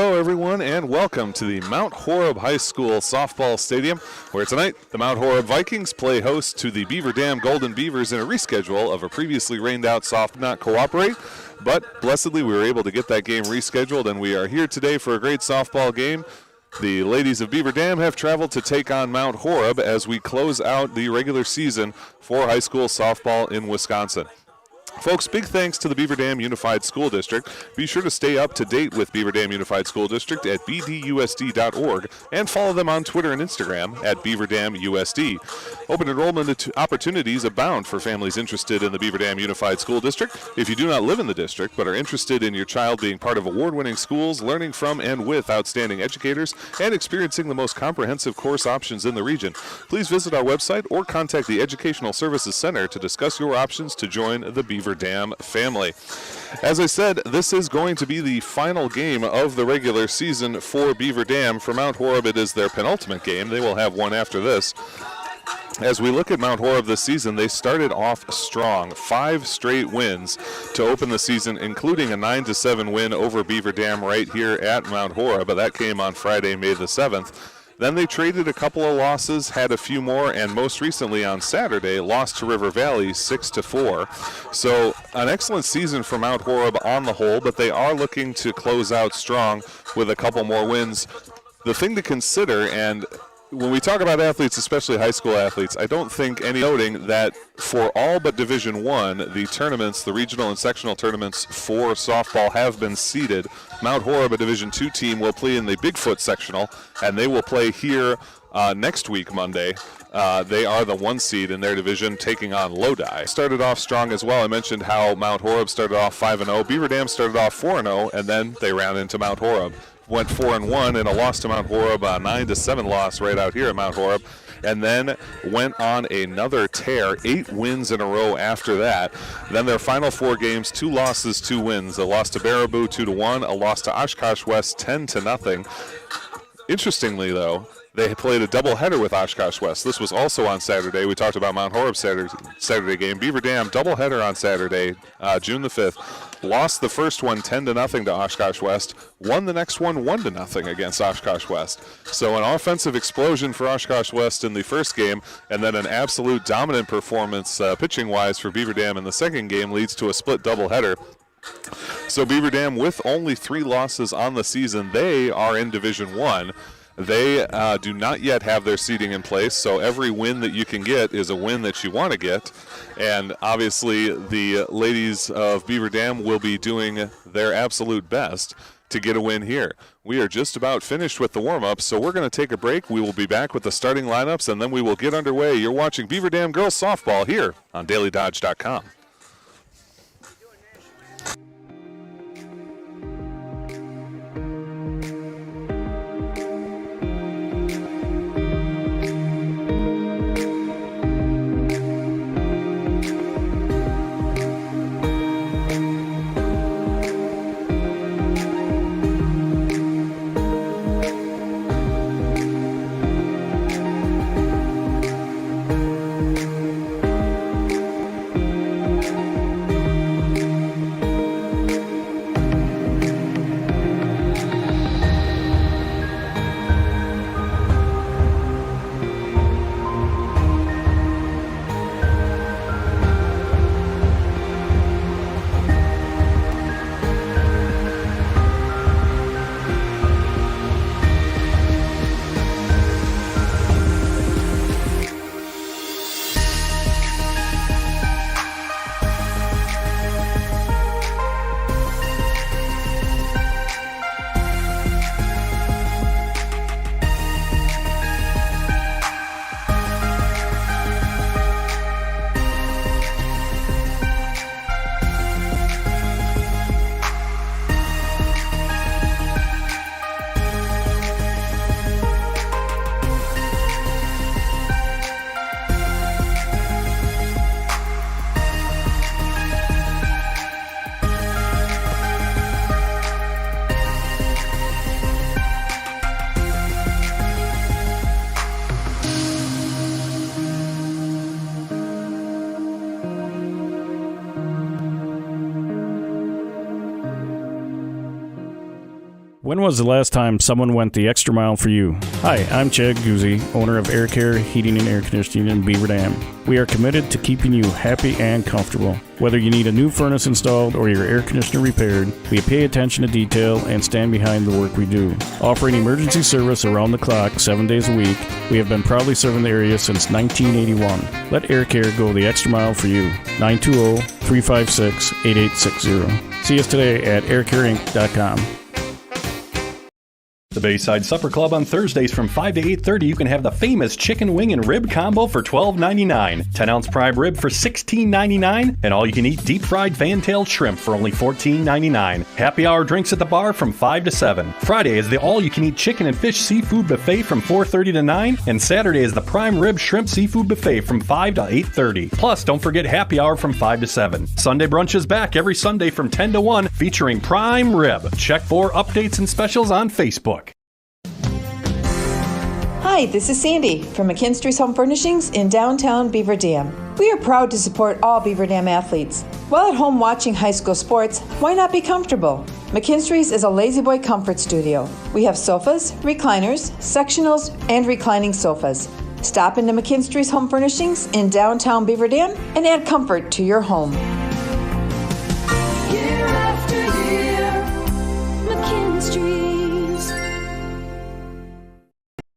Hello, everyone, and welcome to the Mount Horeb High School Softball Stadium, where tonight the Mount Horeb Vikings play host to the Beaver Dam Golden Beavers in a reschedule of a previously rained-out soft not cooperate. But blessedly, we were able to get that game rescheduled, and we are here today for a great softball game. The ladies of Beaver Dam have traveled to take on Mount Horeb as we close out the regular season for high school softball in Wisconsin. Folks, big thanks to the Beaver Dam Unified School District. Be sure to stay up to date with Beaver Dam Unified School District at bdusd.org and follow them on Twitter and Instagram at BeaverDamUSD. Open enrollment opportunities abound for families interested in the Beaver Dam Unified School District. If you do not live in the district but are interested in your child being part of award-winning schools, learning from and with outstanding educators, and experiencing the most comprehensive course options in the region, please visit our website or contact the Educational Services Center to discuss your options to join the Beaver Dam family. As I said, this is going to be the final game of the regular season for Beaver Dam. For Mount Horeb, it is their penultimate game. They will have one after this. As we look at Mount Horeb this season, they started off strong. 5 straight wins to open the season, including a 9-7 win over Beaver Dam right here at Mount Horeb. But that came on Friday, May the 7th. Then they traded a couple of losses, had a few more, and most recently on Saturday, lost to River Valley 6-4. So an excellent season for Mount Horeb on the whole, but they are looking to close out strong with a couple more wins. The thing to consider, and when we talk about athletes, especially high school athletes, I don't think any noting that for all but Division I, the tournaments, the regional and sectional tournaments for softball have been seeded. Mount Horeb, a Division II team, will play in the Bigfoot sectional, and they will play here next week, Monday. They are the 1 seed in their division, taking on Lodi. Started off strong as well. I mentioned how Mount Horeb started off 5-0. Beaver Dam started off 4-0, and then they ran into Mount Horeb. Went 4-1 in a loss to Mount Horeb, a 9-7 loss right out here at Mount Horeb, and then went on another tear, 8 wins in a row after that. Then their final 4 games, 2 losses, 2 wins. A loss to Baraboo 2-1, a loss to Oshkosh West 10-0. Interestingly, though, they played a doubleheader with Oshkosh West. This was also on Saturday. We talked about Mount Horeb's Saturday game. Beaver Dam doubleheader on Saturday, June the 5th. Lost the first one 10-0 to Oshkosh West. Won the next one 1-0 against Oshkosh West. So an offensive explosion for Oshkosh West in the first game, and then an absolute dominant performance pitching-wise for Beaver Dam in the second game leads to a split doubleheader. So Beaver Dam, with only 3 losses on the season, they are in Division I. They do not yet have their seeding in place, so every win that you can get is a win that you want to get. And obviously, the ladies of Beaver Dam will be doing their absolute best to get a win here. We are just about finished with the warm-ups, so we're going to take a break. We will be back with the starting lineups, and then we will get underway. You're watching Beaver Dam Girls Softball here on DailyDodge.com. When was the last time someone went the extra mile for you? Hi, I'm Chad Guzzi, owner of Air Care Heating and Air Conditioning in Beaver Dam. We are committed to keeping you happy and comfortable. Whether you need a new furnace installed or your air conditioner repaired, we pay attention to detail and stand behind the work we do. Offering emergency service around the clock 7 days a week, we have been proudly serving the area since 1981. Let Air Care go the extra mile for you. 920-356-8860. See us today at aircareinc.com. The Bayside Supper Club on Thursdays from 5 to 8:30, you can have the famous chicken wing and rib combo for $12.99, 10-ounce prime rib for $16.99, and all-you-can-eat deep-fried fan-tailed shrimp for only $14.99. Happy hour drinks at the bar from 5 to 7. Friday is the all-you-can-eat chicken and fish seafood buffet from 4:30 to 9, and Saturday is the prime rib shrimp seafood buffet from 5 to 8:30. Plus, don't forget happy hour from 5 to 7. Sunday brunch is back every Sunday from 10 to 1, featuring prime rib. Check for updates and specials on Facebook. Hi, this is Sandy from McKinstry's Home Furnishings in downtown Beaver Dam. We are proud to support all Beaver Dam athletes. While at home watching high school sports, why not be comfortable? McKinstry's is a lazy boy comfort studio. We have sofas, recliners, sectionals, and reclining sofas. Stop into McKinstry's Home Furnishings in downtown Beaver Dam and add comfort to your home. Year after year, McKinstry's.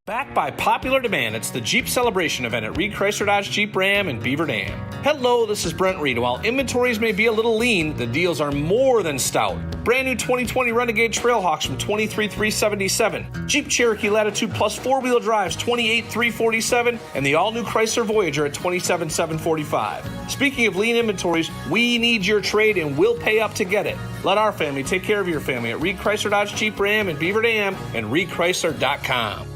Backed by popular demand, it's the Jeep Celebration event at Reed Chrysler Dodge Jeep Ram in Beaver Dam. Hello, this is Brent Reed. While inventories may be a little lean, the deals are more than stout. Brand new 2020 Renegade Trailhawks from $23,377. Jeep Cherokee Latitude Plus 4-wheel drives $28,347, and the all-new Chrysler Voyager at $27,745. Speaking of lean inventories, we need your trade and we'll pay up to get it. Let our family take care of your family at Reed Chrysler Dodge Jeep Ram in Beaver Dam and ReedChrysler.com.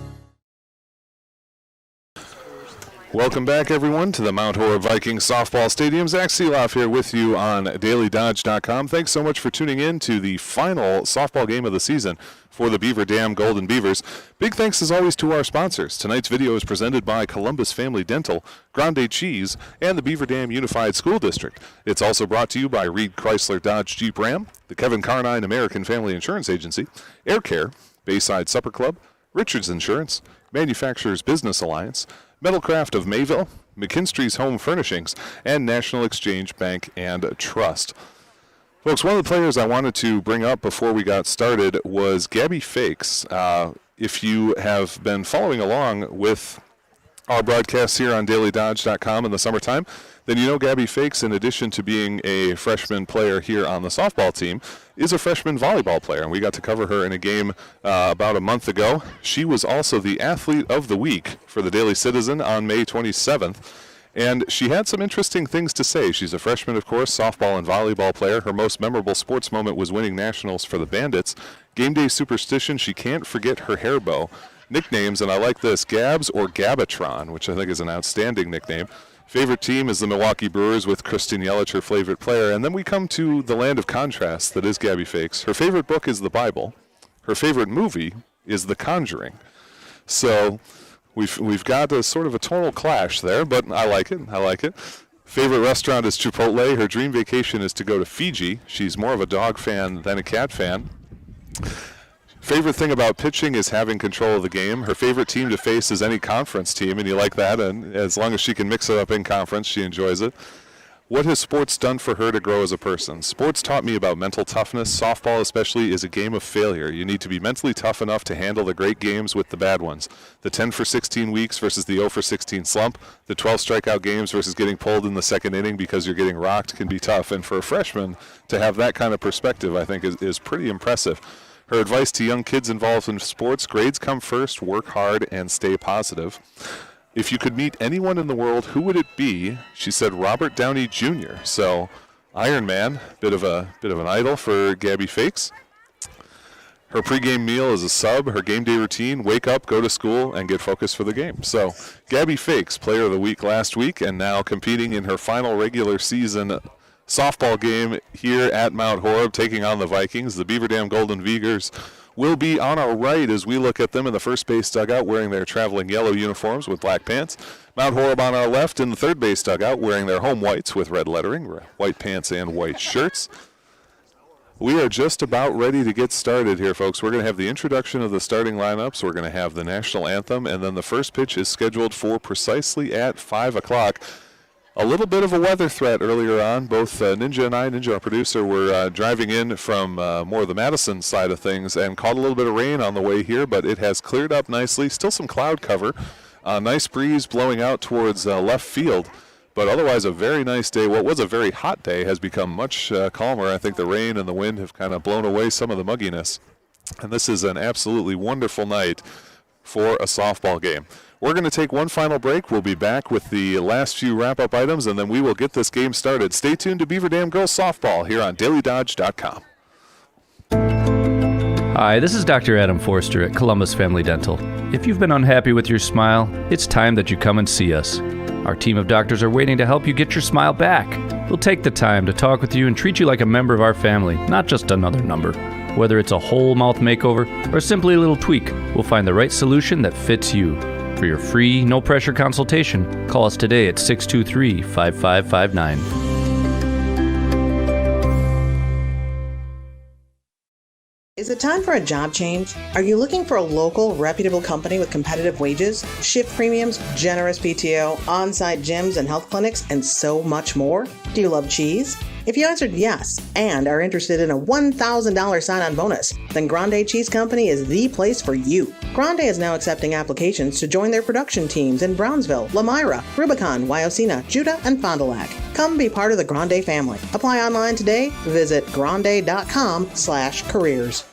Welcome back, everyone, to the Mount Horeb Vikings Softball Stadium. Zach Seeloff here with you on DailyDodge.com. Thanks so much for tuning in to the final softball game of the season for the Beaver Dam Golden Beavers. Big thanks, as always, to our sponsors. Tonight's video is presented by Columbus Family Dental, Grande Cheese, and the Beaver Dam Unified School District. It's also brought to you by Reed Chrysler Dodge Jeep Ram, the Kevin Carnine American Family Insurance Agency, Air Care, Bayside Supper Club, Richards Insurance, Manufacturers Business Alliance, Metalcraft of Mayville, McKinstry's Home Furnishings, and National Exchange Bank and Trust. Folks, one of the players I wanted to bring up before we got started was Gabby Fakes. If you have been following along with our broadcasts here on DailyDodge.com in the summertime, then you know Gabby Fakes, in addition to being a freshman player here on the softball team, is a freshman volleyball player, and we got to cover her in a game about a month ago. She was also the Athlete of the Week for the Daily Citizen on May 27th, and she had some interesting things to say. She's a freshman, of course, softball and volleyball player. Her most memorable sports moment was winning nationals for the Bandits. Game day superstition, she can't forget her hair bow. Nicknames, and I like this, Gabs or Gabatron, which I think is an outstanding nickname. Favorite team is the Milwaukee Brewers, with Kristen Yelich her favorite player. And then we come to the land of contrast that is Gabby Fakes. Her favorite book is the Bible. Her favorite movie is The Conjuring. So we've got a sort of a total clash there, but I like it. I like it. Favorite restaurant is Chipotle. Her dream vacation is to go to Fiji. She's more of a dog fan than a cat fan. Favorite thing about pitching is having control of the game. Her favorite team to face is any conference team, and you like that, and as long as she can mix it up in conference, she enjoys it. What has sports done for her to grow as a person? Sports taught me about mental toughness. Softball especially is a game of failure. You need to be mentally tough enough to handle the great games with the bad ones. The 10 for 16 weeks versus the 0 for 16 slump. The 12 strikeout games versus getting pulled in the second inning because you're getting rocked can be tough. And for a freshman to have that kind of perspective, I think, is pretty impressive. Her advice to young kids involved in sports: grades come first, work hard, and stay positive. If you could meet anyone in the world, who would it be? She said Robert Downey Jr. So Iron Man, bit of an idol for Gabby Fakes. Her pregame meal is a sub. Her game day routine: wake up, go to school, and get focused for the game. So Gabby Fakes, Player of the Week last week, and now competing in her final regular season softball game here at Mount Horeb, taking on the Vikings. The Beaver Dam Golden Beavers will be on our right as we look at them in the first base dugout wearing their traveling yellow uniforms with black pants. Mount Horeb on our left in the third base dugout wearing their home whites with red lettering, white pants and white shirts. We are just about ready to get started here, folks. We're going to have the introduction of the starting lineups. We're going to have the national anthem, and then the first pitch is scheduled for precisely at 5 o'clock. A little bit of a weather threat earlier on. Both Ninja and I, Ninja, our producer, were driving in from more of the Madison side of things and caught a little bit of rain on the way here, but it has cleared up nicely. Still some cloud cover. Nice breeze blowing out towards left field. But otherwise, a very nice day. What was a very hot day has become much calmer. I think the rain and the wind have kind of blown away some of the mugginess. And this is an absolutely wonderful night for a softball game. We're going to take one final break. We'll be back with the last few wrap-up items, and then we will get this game started. Stay tuned to Beaver Dam Girls Softball here on DailyDodge.com. Hi, this is Dr. Adam Forster at Columbus Family Dental. If you've been unhappy with your smile, it's time that you come and see us. Our team of doctors are waiting to help you get your smile back. We'll take the time to talk with you and treat you like a member of our family, not just another number. Whether it's a whole mouth makeover or simply a little tweak, we'll find the right solution that fits you. For your free, no-pressure consultation, call us today at 623-5559. Is it time for a job change? Are you looking for a local, reputable company with competitive wages, shift premiums, generous PTO, on-site gyms and health clinics, and so much more? Do you love cheese? If you answered yes and are interested in a $1,000 sign-on bonus, then Grande Cheese Company is the place for you. Grande is now accepting applications to join their production teams in Brownsville, Lamira, Rubicon, Wyocena, Judah, and Fond du Lac. Come be part of the Grande family. Apply online today. Visit grande.com/careers.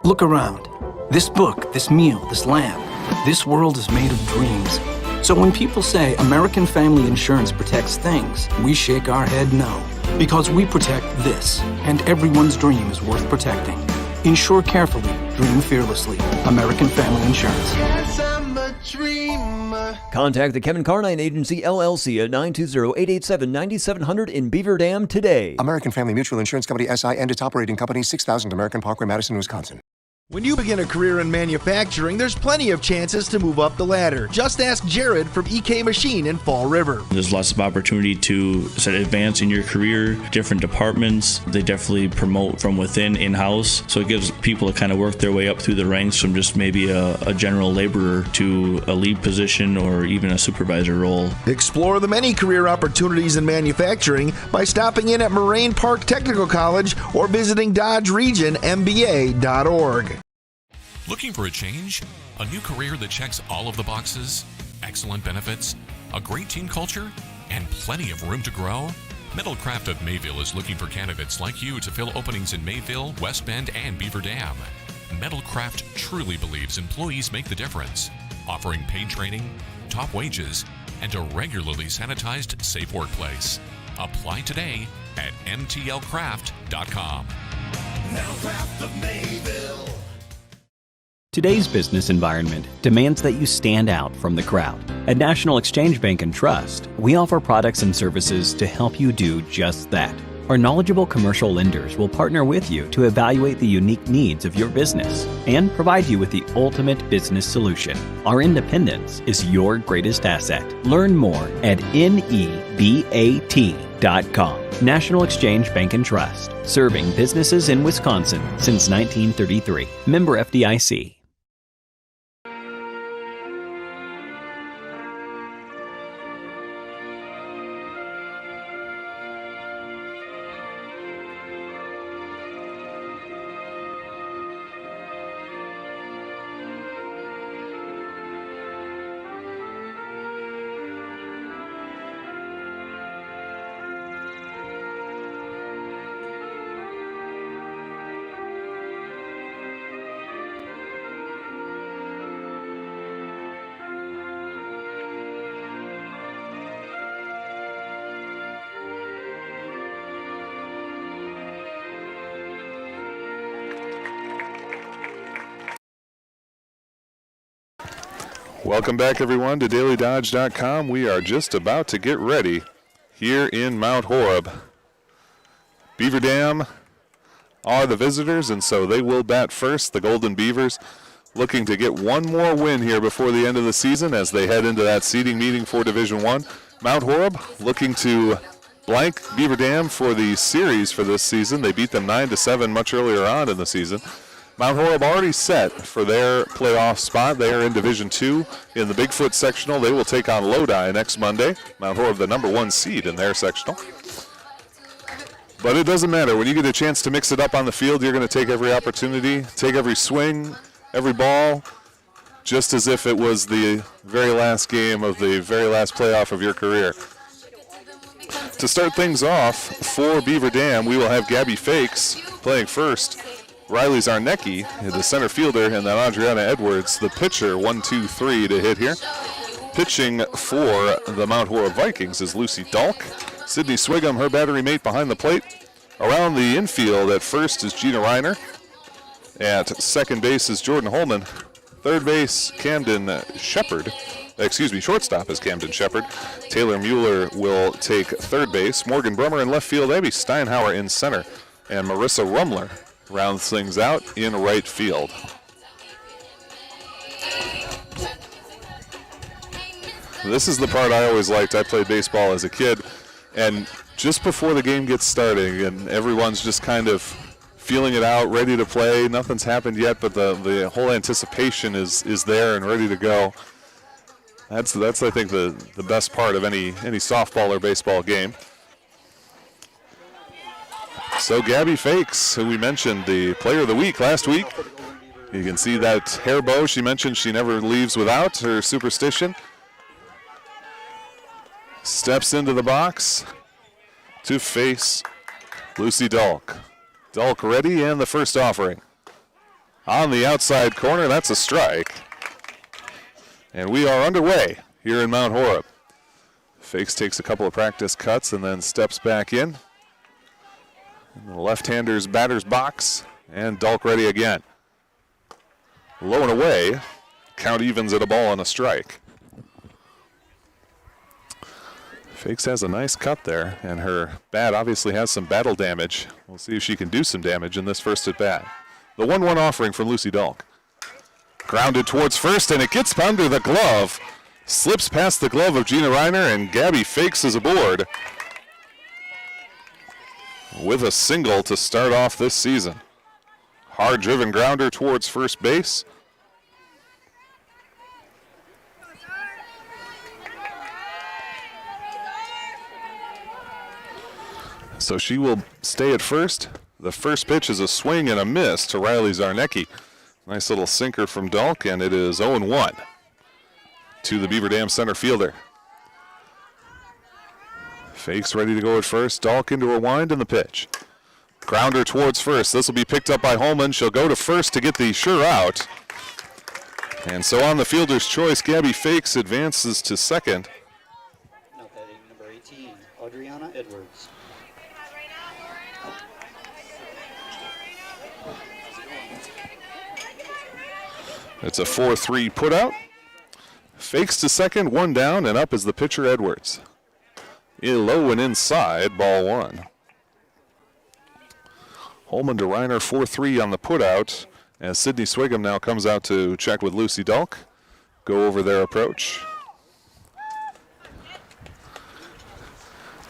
Look around. This book, this meal, this lamb. This world is made of dreams. So when people say American Family Insurance protects things, we shake our head no. Because we protect this, and everyone's dream is worth protecting. Insure carefully, dream fearlessly. American Family Insurance. Yes, I'm a dreamer. Contact the Kevin Carnine Agency, LLC at 920-887-9700 in Beaver Dam today. American Family Mutual Insurance Company, SI, and its operating company, 6000 American Parkway, Madison, Wisconsin. When you begin a career in manufacturing, there's plenty of chances to move up the ladder. Just ask Jared from EK Machine in Fall River. There's lots of opportunity to advance in your career, different departments. They definitely promote from within, in-house, so it gives people to kind of work their way up through the ranks from just maybe a general laborer to a lead position or even a supervisor role. Explore the many career opportunities in manufacturing by stopping in at Moraine Park Technical College or visiting DodgeRegionMBA.org. Looking for a change? A new career that checks all of the boxes? Excellent benefits? A great team culture? And plenty of room to grow? Metalcraft of Mayville is looking for candidates like you to fill openings in Mayville, West Bend, and Beaver Dam. Metalcraft truly believes employees make the difference, offering paid training, top wages, and a regularly sanitized, safe workplace. Apply today at mtlcraft.com. Metalcraft of Mayville. Today's business environment demands that you stand out from the crowd. At National Exchange Bank and Trust, we offer products and services to help you do just that. Our knowledgeable commercial lenders will partner with you to evaluate the unique needs of your business and provide you with the ultimate business solution. Our independence is your greatest asset. Learn more at nebat.com. National Exchange Bank and Trust, serving businesses in Wisconsin since 1933. Member FDIC. Welcome back, everyone, to DailyDodge.com. We are just about to get ready here in Mount Horeb. Beaver Dam are the visitors, and so they will bat first. The Golden Beavers looking to get one more win here before the end of the season as they head into that seeding meeting for Division I. Mount Horeb looking to blank Beaver Dam for the series for this season. They beat them 9-7 much earlier on in the season. Mount Horeb already set for their playoff spot. They are in Division II in the Bigfoot sectional. They will take on Lodi next Monday. Mount Horeb, the number 1 seed in their sectional. But it doesn't matter. When you get a chance to mix it up on the field, you're going to take every opportunity, take every swing, every ball, just as if it was the very last game of the very last playoff of your career. To start things off for Beaver Dam, we will have Gabby Fakes playing first. Riley Zarnecki, the center fielder, and then Adriana Edwards, the pitcher, 1-2-3 to hit here. Pitching for the Mount Horeb Vikings is Lucy Dalk. Sydney Swigum, her battery mate behind the plate. Around the infield at first is Gina Reiner. At second base is Jordan Holman. Third base, Camden Shepard. Shortstop is Camden Shepard. Taylor Mueller will take third base. Morgan Brummer in left field. Abby Steinhauer in center. And Marissa Rumler rounds things out in right field. This is the part I always liked. I played baseball as a kid. And just before the game gets starting and everyone's just kind of feeling it out, ready to play, nothing's happened yet, but the whole anticipation is there and ready to go. That's I think the best part of any softball or baseball game. So Gabby Fakes, who we mentioned, the player of the week last week. You can see that hair bow she mentioned she never leaves without, her superstition. Steps into the box to face Lucy Dalk. Dalk ready, and the first offering. On the outside corner, that's a strike. And we are underway here in Mount Horeb. Fakes takes a couple of practice cuts and then steps back in. In the left-hander's batter's box, and Dalk ready again. Low and away, count evens at a ball and a strike. Fakes has a nice cut there, and her bat obviously has some battle damage. We'll see if she can do some damage in this first at bat. The 1-1 offering from Lucy Dalk. Grounded towards first, and it gets under the glove. Slips past the glove of Gina Reiner, and Gabby Fakes is aboard with a single to start off this season. Hard-driven grounder towards first base. So she will stay at first. The first pitch is a swing and a miss to Riley Zarnecki. Nice little sinker from Dalk, and it is 0-1 to the Beaver Dam center fielder. Fakes ready to go at first. Dalk into her wind, and the pitch. Grounder towards first. This will be picked up by Holman. She'll go to first to get the sure out. And so on the fielder's choice, Gabby Fakes advances to second. Now batting number 18, Adriana Edwards. It's a 4-3 putout. Fakes to second, one down, and up is the pitcher Edwards. Low and inside, ball one. Holman to Reiner, 4-3 on the putout, as Sydney Swigum now comes out to check with Lucy Dalk. Go over their approach.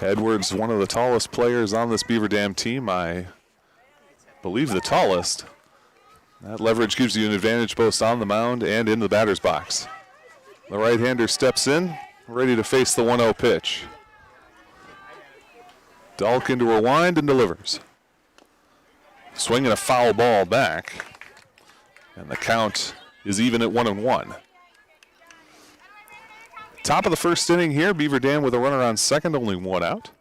Edwards, one of the tallest players on this Beaver Dam team. I believe the tallest. That leverage gives you an advantage both on the mound and in the batter's box. The right-hander steps in, ready to face the 1-0 pitch. Dalk into her wind and delivers. Swinging a foul ball back. And the count is even at 1-1. Top of the first inning here, Beaver Dam with a runner on second, only one out.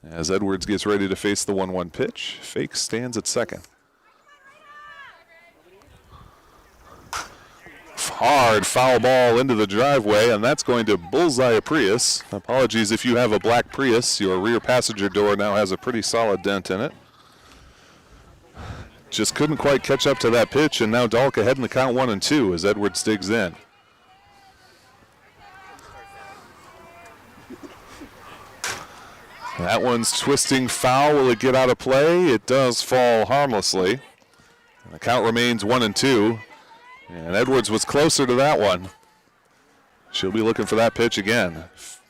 As Edwards gets ready to face the 1-1 pitch, Fakes stands at second. Hard foul ball into the driveway, and that's going to bullseye a Prius. Apologies if you have a black Prius. Your rear passenger door now has a pretty solid dent in it. Just couldn't quite catch up to that pitch, and now Dalk ahead in the count 1-2 as Edwards digs in. That one's twisting foul. Will it get out of play? It does fall harmlessly. The count remains 1-2. And Edwards was closer to that one. She'll be looking for that pitch again.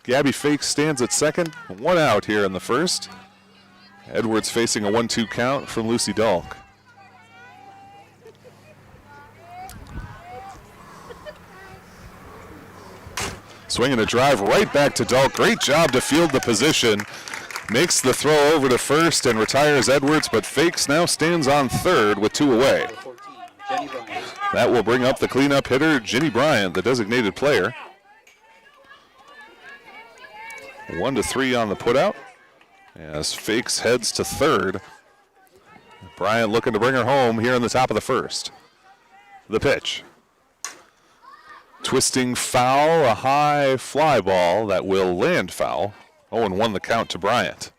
Gabby Fakes stands at second. 1 out here in the first. Edwards facing a 1-2 count from Lucy Dahlk. Swinging a drive right back to Dahlk. Great job to field the position. Makes the throw over to first and retires Edwards, but Fakes now stands on third with 2 away. That will bring up the cleanup hitter, Ginny Bryant, the designated player. 1-3 on the putout as Fakes heads to third. Bryant looking to bring her home here in the top of the first. The pitch. Twisting foul, a high fly ball that will land foul. 0-1 the count to Bryant.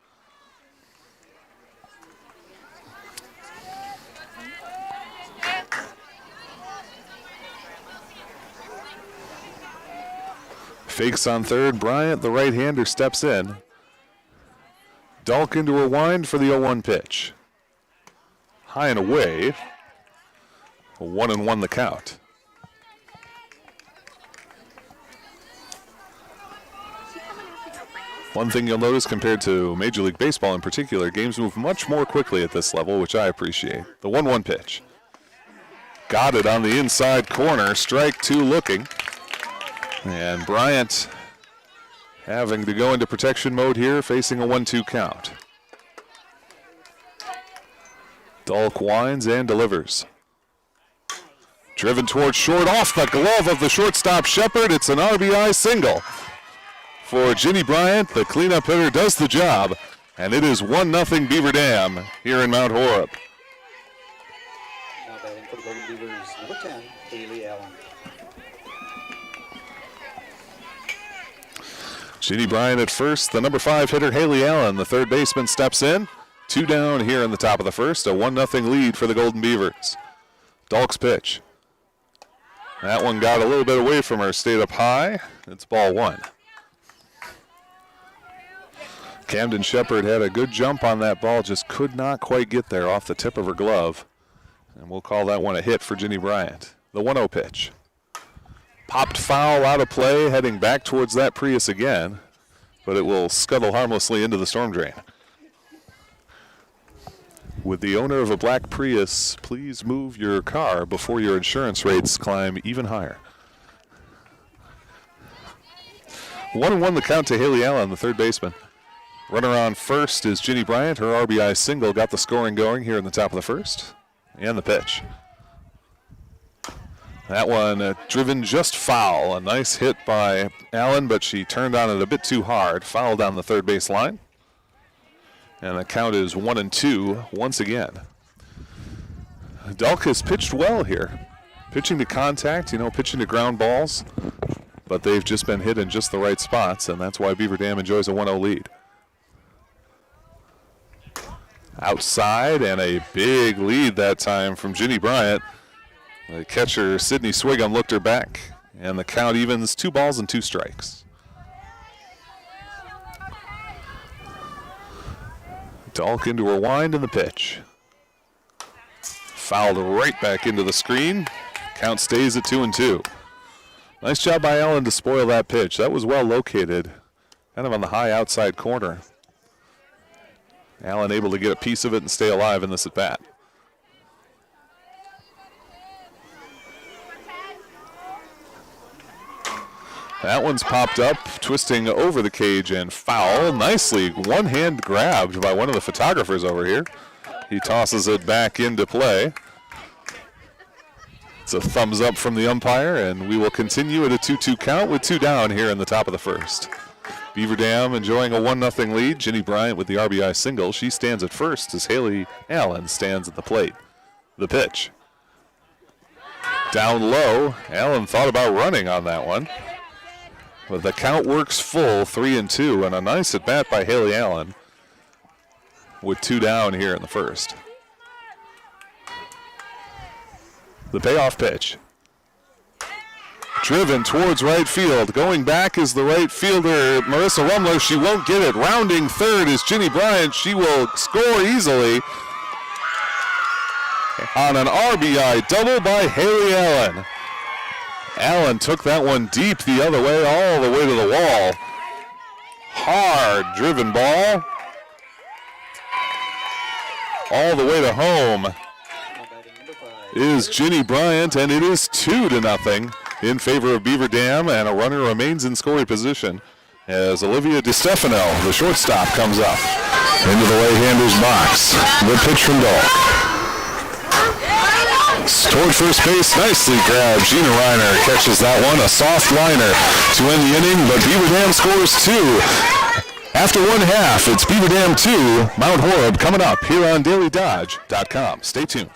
Fakes on third. Bryant, the right-hander, steps in. Dahlk into her wind for the 0-1 pitch. High and away. 1-1 the count. One thing you'll notice compared to Major League Baseball in particular, games move much more quickly at this level, which I appreciate. The 1-1 pitch. Got it on the inside corner. Strike 2 looking. And Bryant having to go into protection mode here, facing a 1-2 count. Dahlk winds and delivers. Driven towards short, off the glove of the shortstop Shepard. It's an RBI single. For Ginny Bryant, the cleanup hitter does the job, and it is 1-0 Beaver Dam here in Mount Horeb. Now batting for the Golden Beavers, number 10, Haley Allen. Ginny Bryant at first, the number 5 hitter Haley Allen, the third baseman, steps in. 2 down here in the top of the first, a 1-0 lead for the Golden Beavers. Dahlk's pitch. That one got a little bit away from her, stayed up high. It's ball 1. Camden Shepard had a good jump on that ball, just could not quite get there off the tip of her glove. And we'll call that one a hit for Ginny Bryant. The 1-0 pitch. Popped foul out of play, heading back towards that Prius again, but it will scuttle harmlessly into the storm drain. Would the owner of a black Prius please move your car before your insurance rates climb even higher? 1-1 the count to Haley Allen, the third baseman. Runner on first is Ginny Bryant. Her RBI single got the scoring going here in the top of the first. And the pitch. That one driven just foul. A nice hit by Allen, but she turned on it a bit too hard. Foul down the third base line. And the count is 1-2 once again. Dahlk has pitched well here. Pitching to contact, pitching to ground balls. But they've just been hit in just the right spots, and that's why Beaver Dam enjoys a 1-0 lead. Outside, and a big lead that time from Ginny Bryant. The catcher, Sydney Swigum, looked her back, and the count evens 2 balls and 2 strikes. Dahlk into her wind and the pitch. Fouled right back into the screen. Count stays at 2-2. Nice job by Allen to spoil that pitch. That was well located, kind of on the high outside corner. Allen able to get a piece of it and stay alive in this at bat. That one's popped up, twisting over the cage and foul. Nicely one-hand grabbed by one of the photographers over here. He tosses it back into play. It's a thumbs up from the umpire, and we will continue at a 2-2 count with 2 down here in the top of the first. Beaver Dam enjoying a 1-0 lead. Ginny Bryant with the RBI single. She stands at first as Haley Allen stands at the plate. The pitch. Down low. Allen thought about running on that one. But the count works full, 3-2, and a nice at bat by Haley Allen with 2 down here in the first. The payoff pitch. Driven towards right field. Going back is the right fielder, Marissa Rumler. She won't get it. Rounding third is Ginny Bryant. She will score easily on an RBI double by Haley Allen. Allen took that one deep the other way, all the way to the wall. Hard driven ball. All the way to home is Ginny Bryant, and it is 2-0 in favor of Beaver Dam, and a runner remains in scoring position as Olivia DiStefano, the shortstop, comes up into the right-hander's box. The pitch from Dahl. Toward first base, nicely grabbed. Gina Reiner catches that one, a soft liner to end the inning, but Beaver Dam scores 2. After one half, it's Beaver Dam 2, Mount Horeb coming up here on DailyDodge.com. Stay tuned.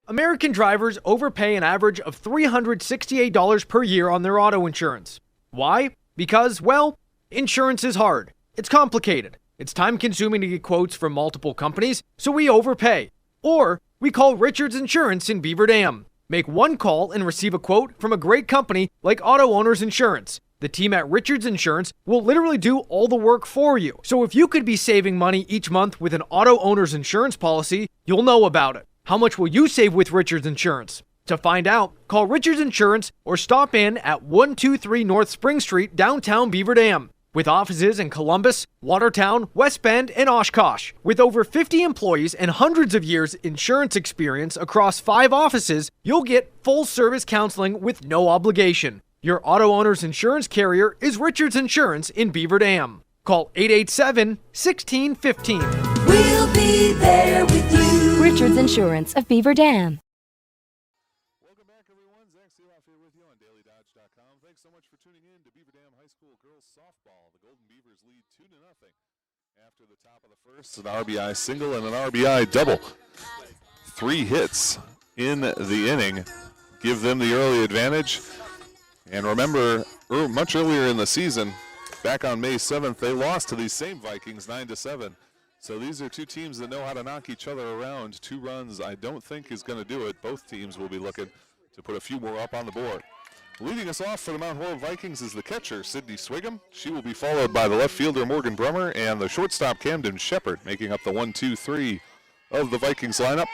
American drivers overpay an average of $368 per year on their auto insurance. Why? Because, well, insurance is hard. It's complicated. It's time-consuming to get quotes from multiple companies, so we overpay. Or we call Richards Insurance in Beaver Dam. Make one call and receive a quote from a great company like Auto Owners Insurance. The team at Richards Insurance will literally do all the work for you. So if you could be saving money each month with an Auto Owners Insurance policy, you'll know about it. How much will you save with Richards Insurance? To find out, call Richards Insurance or stop in at 123 North Spring Street, downtown Beaver Dam. With offices in Columbus, Watertown, West Bend, and Oshkosh. With over 50 employees and hundreds of years insurance experience across 5 offices, you'll get full-service counseling with no obligation. Your Auto Owners Insurance carrier is Richards Insurance in Beaver Dam. Call 887-1615. We'll be there with you. Richards Insurance of Beaver Dam. Welcome back, everyone. Zach Seeloff here with you on DailyDodge.com. Thanks so much for tuning in to Beaver Dam High School Girls Softball. The Golden Beavers lead 2-0 after the top of the first. An RBI single and an RBI double. 3 hits in the inning give them the early advantage. And remember, much earlier in the season, back on May 7th, they lost to these same Vikings 9-7. So these are two teams that know how to knock each other around. 2 runs, I don't think, is going to do it. Both teams will be looking to put a few more up on the board. Leading us off for the Mount Horeb Vikings is the catcher, Sydney Swigum. She will be followed by the left fielder, Morgan Brummer, and the shortstop, Camden Shepard, making up the 1-2-3 of the Vikings lineup.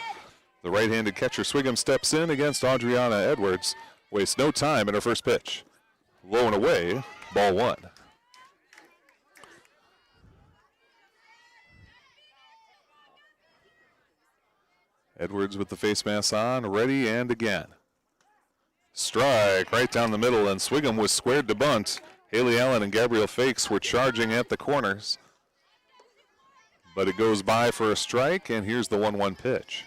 The right-handed catcher, Swigum, steps in against Adriana Edwards. Wastes no time in her first pitch. Low and away, ball 1. Edwards with the face mask on, ready and again. Strike right down the middle, and Swigum was squared to bunt. Haley Allen and Gabrielle Fakes were charging at the corners. But it goes by for a strike, and here's the 1-1 pitch.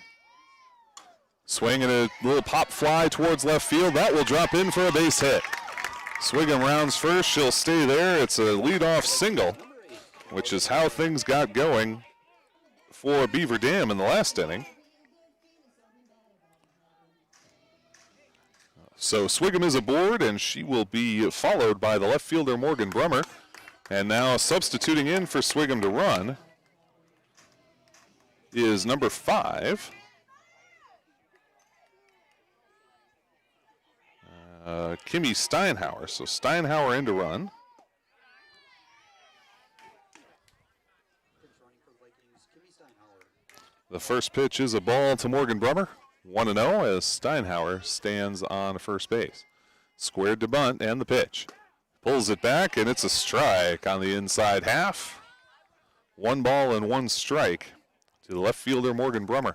Swing and a little pop fly towards left field. That will drop in for a base hit. Swigum rounds first. She'll stay there. It's a leadoff single, which is how things got going for Beaver Dam in the last inning. So Swigum is aboard, and she will be followed by the left fielder, Morgan Brummer. And now substituting in for Swigum to run is number 5. Kimmy Steinhauer. So Steinhauer in to run. The first pitch is a ball to Morgan Brummer. 1-0 as Steinhauer stands on first base. Squared to bunt, and the pitch. Pulls it back, and it's a strike on the inside half. 1 ball and 1 strike to the left fielder, Morgan Brummer.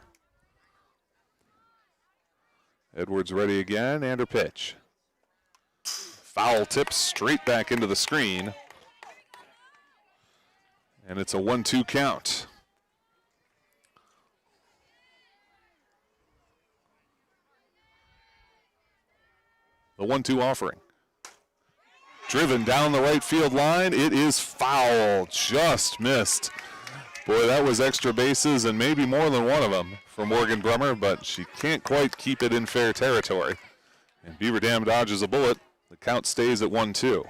Edwards ready again, and her pitch. Foul tip straight back into the screen. And it's a 1-2 count. The 1-2 offering. Driven down the right field line. It is foul. Just missed. Boy, that was extra bases and maybe more than one of them for Morgan Brummer, but she can't quite keep it in fair territory. And Beaver Dam dodges a bullet. The count stays at 1-2.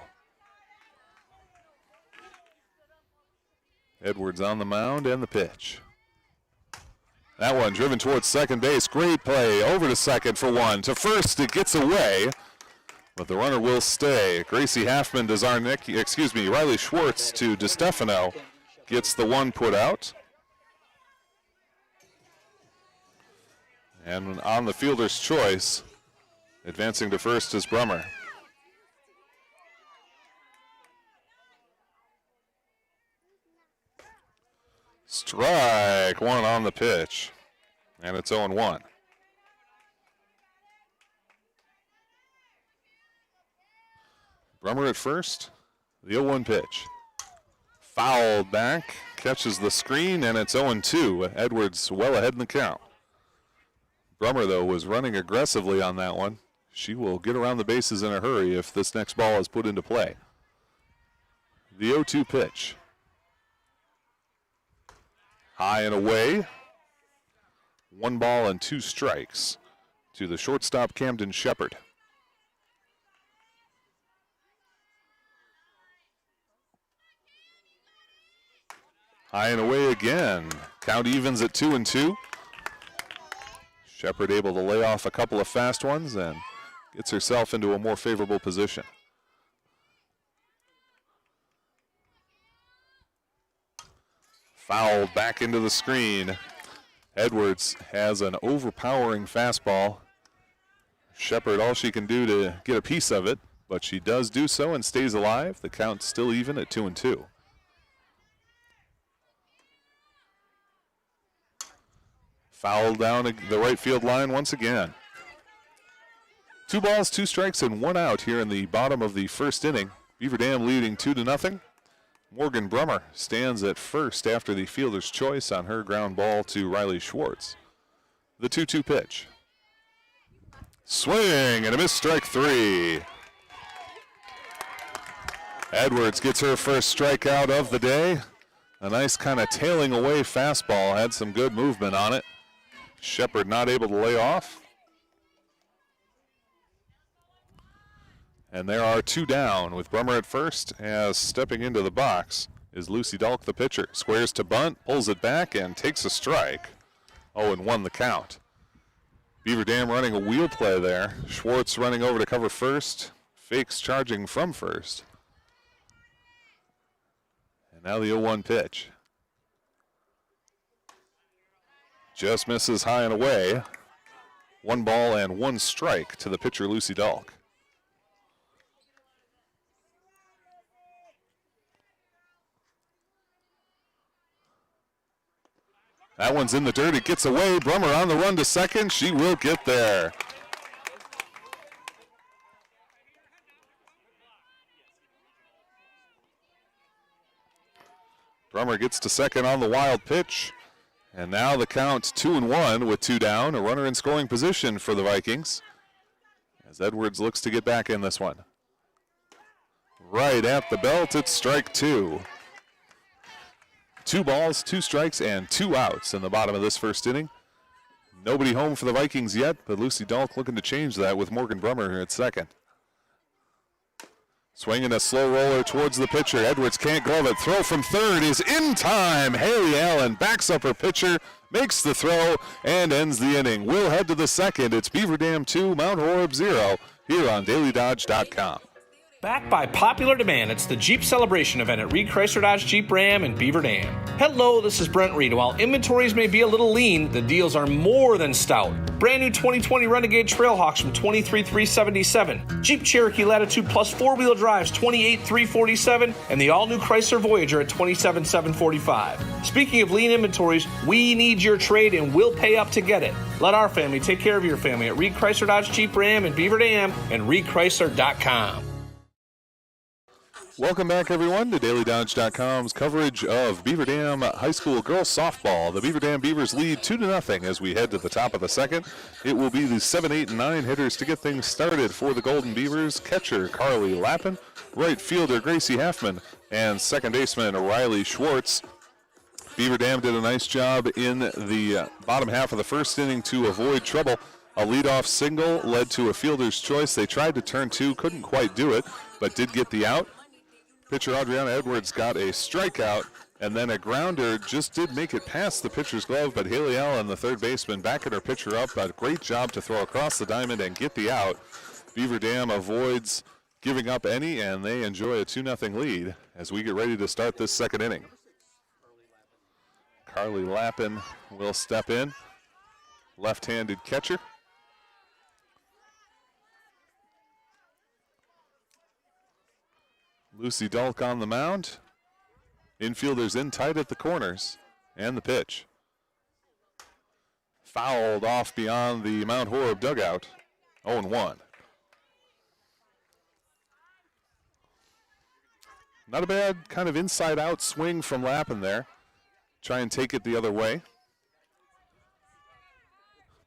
Edwards on the mound, and the pitch. That one driven towards second base. Great play. Over to second for 1. To first, it gets away. But the runner will stay. Gracie Halfman to Riley Schwartz to DiStefano gets the 1 put out. And on the fielder's choice, Advancing to first is Brummer. Strike one on the pitch, and it's 0-1. Brummer at first, the 0-1 pitch. Fouled back, catches the screen, and it's 0-2. Edwards well ahead in the count. Brummer, though, was running aggressively on that one. She will get around the bases in a hurry if this next ball is put into play. The 0-2 pitch. High and away. 1 ball and 2 strikes to the shortstop, Camden Shepard. High and away again. Count evens at 2-2. Shepard able to lay off a couple of fast ones and gets herself into a more favorable position. Fouled back into the screen. Edwards has an overpowering fastball. Shepard, all she can do to get a piece of it, but she does do so and stays alive. The count's still even at 2-2. Fouled down the right field line once again. 2 balls, 2 strikes, and 1 out here in the bottom of the first inning. Beaver Dam leading 2-0. Morgan Brummer stands at first after the fielder's choice on her ground ball to Riley Schwartz. The 2-2 pitch. Swing and a miss, strike 3. Edwards gets her first strikeout of the day. A nice kind of tailing away fastball, had some good movement on it. Shepard not able to lay off. And there are 2 down with Brummer at first, as stepping into the box is Lucy Dalk, the pitcher. Squares to bunt, pulls it back, and takes a strike. 0-1 the count. Beaver Dam running a wheel play there. Schwartz running over to cover first. Fakes charging from first. And now the 0-1 pitch. Just misses high and away. 1 ball and 1 strike to the pitcher, Lucy Dalk. That one's in the dirt. It gets away. Brummer on the run to second. She will get there. Brummer gets to second on the wild pitch. And now the count 2-1 with 2 down. A runner in scoring position for the Vikings, as Edwards looks to get back in this one. Right at the belt, it's strike 2. 2 balls, 2 strikes, and 2 outs in the bottom of this first inning. Nobody home for the Vikings yet, but Lucy Dalk looking to change that with Morgan Brummer here at second. Swinging a slow roller towards the pitcher. Edwards can't glove it. Throw from third is in time. Haley Allen backs up her pitcher, makes the throw, and ends the inning. We'll head to the second. It's Beaver Dam 2, Mount Horeb 0 here on DailyDodge.com. Backed by popular demand, it's the Jeep Celebration event at Reed Chrysler Dodge Jeep Ram in Beaver Dam. Hello, this is Brent Reed. While inventories may be a little lean, the deals are more than stout. Brand new 2020 Renegade Trailhawks from $23,377. Jeep Cherokee Latitude Plus 4-wheel drives $28,347, and the all-new Chrysler Voyager at $27,745. Speaking of lean inventories, we need your trade and we'll pay up to get it. Let our family take care of your family at Reed Chrysler Dodge Jeep Ram in Beaver Dam and ReedChrysler.com. Welcome back, everyone, to DailyDodge.com's coverage of Beaver Dam High School girls softball. The Beaver Dam Beavers lead 2-0 as we head to the top of the second. It will be the 7, 8, and 9 hitters to get things started for the Golden Beavers. Catcher Carly Lappin, right fielder Gracie Halfman, and second baseman Riley Schwartz. Beaver Dam did a nice job in the bottom half of the first inning to avoid trouble. A leadoff single led to a fielder's choice. They tried to turn 2, couldn't quite do it, but did get the out. Pitcher Adriana Edwards got a strikeout, and then a grounder just did make it past the pitcher's glove, but Haley Allen, the third baseman, backing her pitcher up. A great job to throw across the diamond and get the out. Beaver Dam avoids giving up any, and they enjoy a 2-0 lead as we get ready to start this second inning. Carly Lappin will step in, left-handed catcher. Lucy Dulk on the mound. Infielders in tight at the corners. And the pitch. Fouled off beyond the Mount Horeb dugout. 0-1. Not a bad kind of inside-out swing from Lappin there. Try and take it the other way.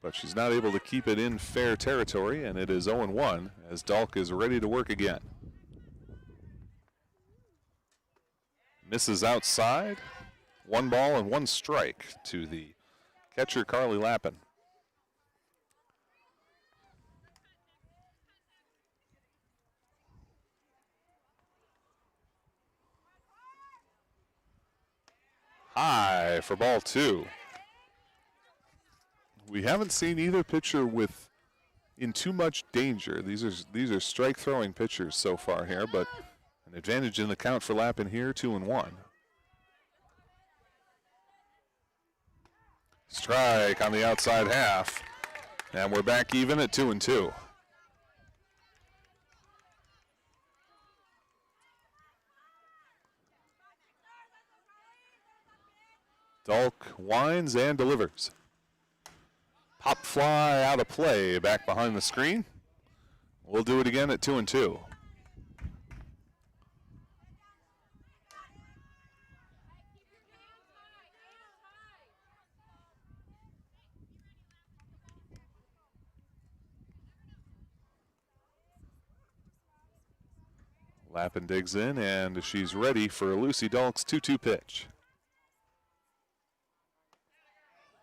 But she's not able to keep it in fair territory, and it is 0-1 as Dulk is ready to work again. Misses outside. 1 ball and 1 strike to the catcher, Carly Lappin. High for ball 2. We haven't seen either pitcher in too much danger. These are strike throwing pitchers so far here, but an advantage in the count for Lappin here, 2-1. Strike on the outside half, and we're back even at 2-2. Dulk winds and delivers. Pop fly out of play, back behind the screen. We'll do it again at 2-2. Lappin digs in, and she's ready for Lucy Dulk's 2-2 pitch.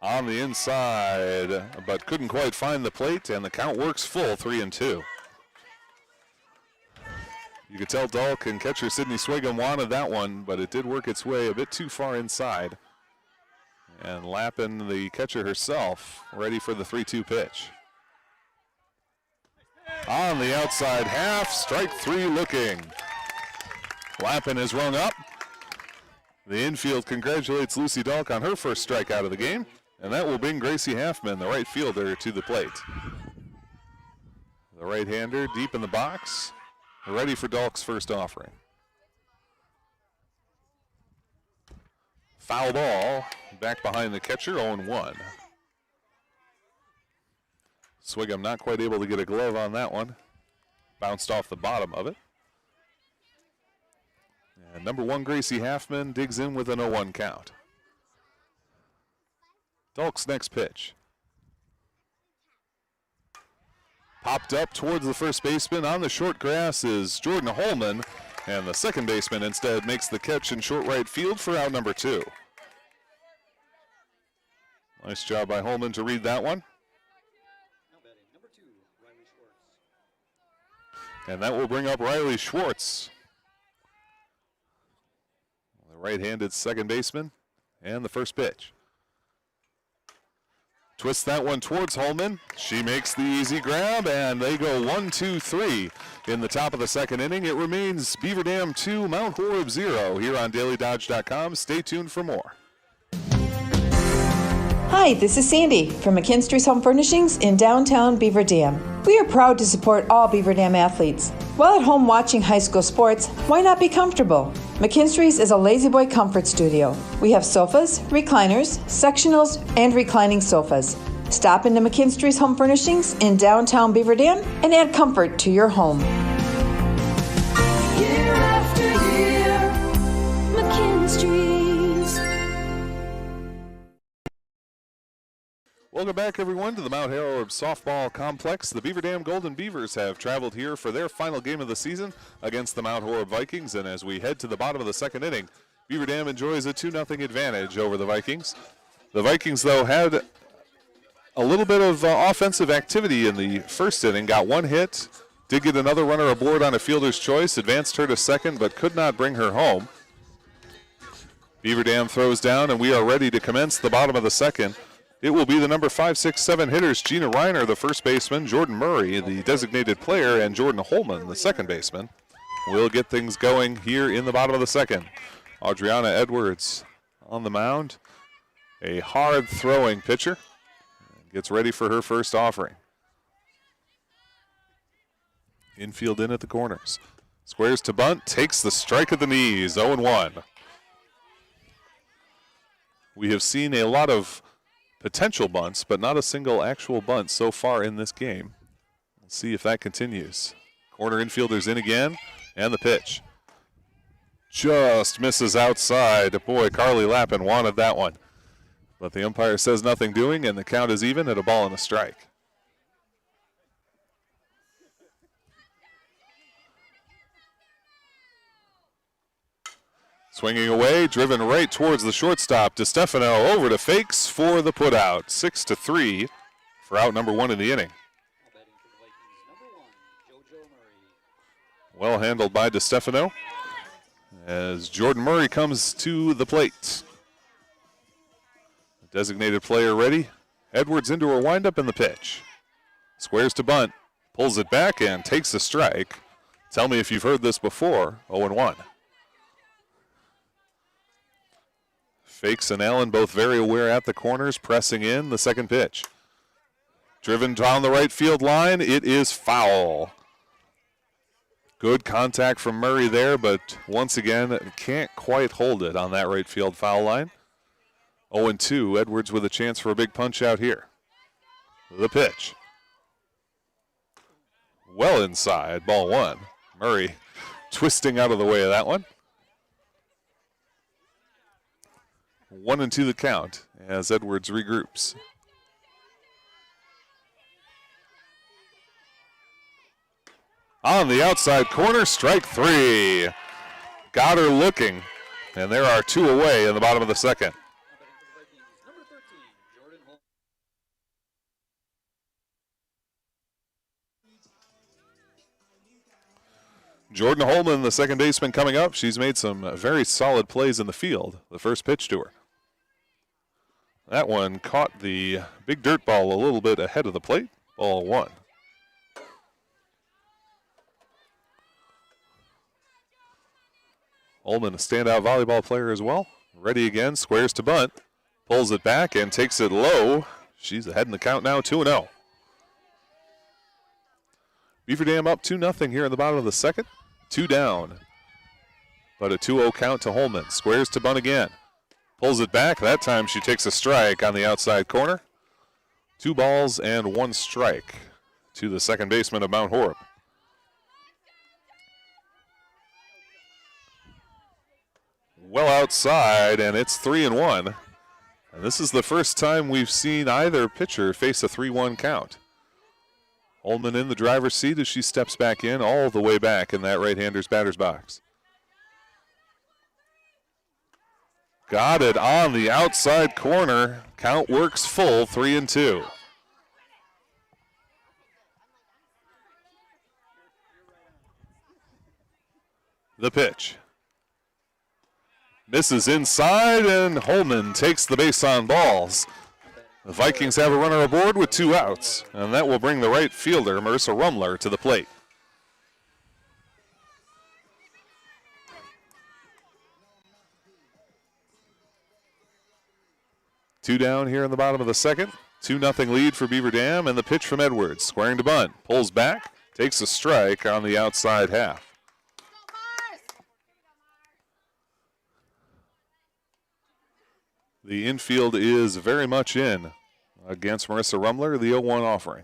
On the inside, but couldn't quite find the plate, and the count works full, 3-2. You could tell Dulk and catcher Sydney Swigum wanted that one, but it did work its way a bit too far inside. And Lappin, the catcher herself, ready for the 3-2 pitch. On the outside half, strike 3 looking. Lappin is rung up. The infield congratulates Lucy Dulk on her first strikeout of the game, and that will bring Gracie Halfman, the right fielder, to the plate. The right-hander deep in the box, ready for Dulk's first offering. Foul ball, back behind the catcher, 0-1. Swigum not quite able to get a glove on that one. Bounced off the bottom of it. And number 1, Gracie Halfman, digs in with an 0-1 count. Dulk's next pitch. Popped up towards the first baseman. On the short grass is Jordan Holman, and the second baseman instead makes the catch in short right field for out number 2. Nice job by Holman to read that one. And that will bring up Riley Schwartz, the right-handed second baseman, and the first pitch. Twists that one towards Holman. She makes the easy grab, and they go 1-2-3 in the top of the second inning. It remains Beaver Dam 2, Mount Horeb 0 here on DailyDodge.com. Stay tuned for more. Hi, this is Sandy from McKinstry's Home Furnishings in downtown Beaver Dam. We are proud to support all Beaver Dam athletes. While at home watching high school sports, why not be comfortable? McKinstry's is a lazy boy comfort studio. We have sofas, recliners, sectionals, and reclining sofas. Stop into McKinstry's Home Furnishings in downtown Beaver Dam and add comfort to your home. Year after year, McKinstry's. Welcome back, everyone, to the Mount Horeb Softball Complex. The Beaver Dam Golden Beavers have traveled here for their final game of the season against the Mount Horeb Vikings, and as we head to the bottom of the second inning, Beaver Dam enjoys a 2-0 advantage over the Vikings. The Vikings, though, had a little bit of offensive activity in the first inning, got 1 hit, did get another runner aboard on a fielder's choice, advanced her to second, but could not bring her home. Beaver Dam throws down, and we are ready to commence the bottom of the second. It will be the number 5, 6, 7 hitters, Gina Reiner, the first baseman, Jordan Murray, the designated player, and Jordan Holman, the second baseman. We'll get things going here in the bottom of the second. Adriana Edwards on the mound, a hard-throwing pitcher, gets ready for her first offering. Infield in at the corners. Squares to bunt, takes the strike at the knees, 0-1. We have seen a lot of potential bunts, but not a single actual bunt so far in this game. We'll see if that continues. Corner infielder's in again, and the pitch. Just misses outside. Boy, Carly Lappin wanted that one. But the umpire says nothing doing, and the count is even at a ball and a strike. Swinging away, driven right towards the shortstop. DeStefano over to Fakes for the putout. 6-3 for out number 1 in the inning. Well handled by DeStefano as Jordan Murray comes to the plate. Designated player ready. Edwards into her windup in the pitch. Squares to bunt, pulls it back and takes a strike. Tell me if you've heard this before. 0-1. Fakes and Allen both very aware at the corners, pressing in the second pitch. Driven down the right field line, it is foul. Good contact from Murray there, but once again, can't quite hold it on that right field foul line. 0-2, Edwards with a chance for a big punch out here. The pitch. Well inside, ball 1. Murray twisting out of the way of that one. 1-2 the count as Edwards regroups. On the outside corner, strike 3. Got her looking, and there are 2 away in the bottom of the second. Jordan Holman, the second baseman, coming up. She's made some very solid plays in the field. The first pitch to her. That one caught the big dirt ball a little bit ahead of the plate. Ball 1. Holman, a standout volleyball player as well. Ready again, squares to bunt. Pulls it back and takes it low. She's ahead in the count now, 2-0. Beaver Dam up 2-0 here in the bottom of the second. 2 down. But a 2-0 count to Holman. Squares to bunt again. Pulls it back. That time she takes a strike on the outside corner. 2 balls and 1 strike to the second baseman of Mount Horeb. Well outside, and it's 3-1. And this is the first time we've seen either pitcher face a 3-1 count. Holman in the driver's seat as she steps back in, all the way back in that right-hander's batter's box. Got it on the outside corner. Count works full, 3-2. The pitch. Misses inside, and Holman takes the base on balls. The Vikings have a runner aboard with 2 outs, and that will bring the right fielder, Marissa Rumler, to the plate. Two down here in the bottom of the second. 2-0 lead for Beaver Dam, and the pitch from Edwards. Squaring to bunt. Pulls back. Takes a strike on the outside half. The infield is very much in against Marissa Rumler, the 0-1 offering.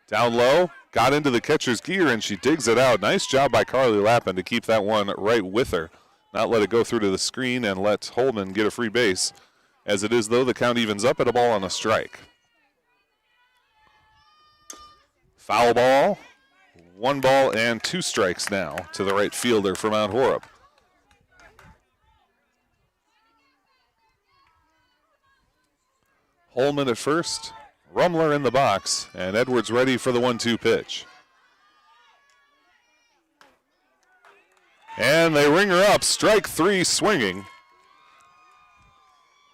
Down low. Got into the catcher's gear, and she digs it out. Nice job by Carly Lappin to keep that one right with her. Not let it go through to the screen and let Holman get a free base. As it is, though, the count evens up at a ball and a strike. Foul ball. 1 ball and 2 strikes now to the right fielder for Mount Horeb. Holman at first, Rumler in the box, and Edwards ready for the 1-2 pitch. And they ring her up, strike 3 swinging.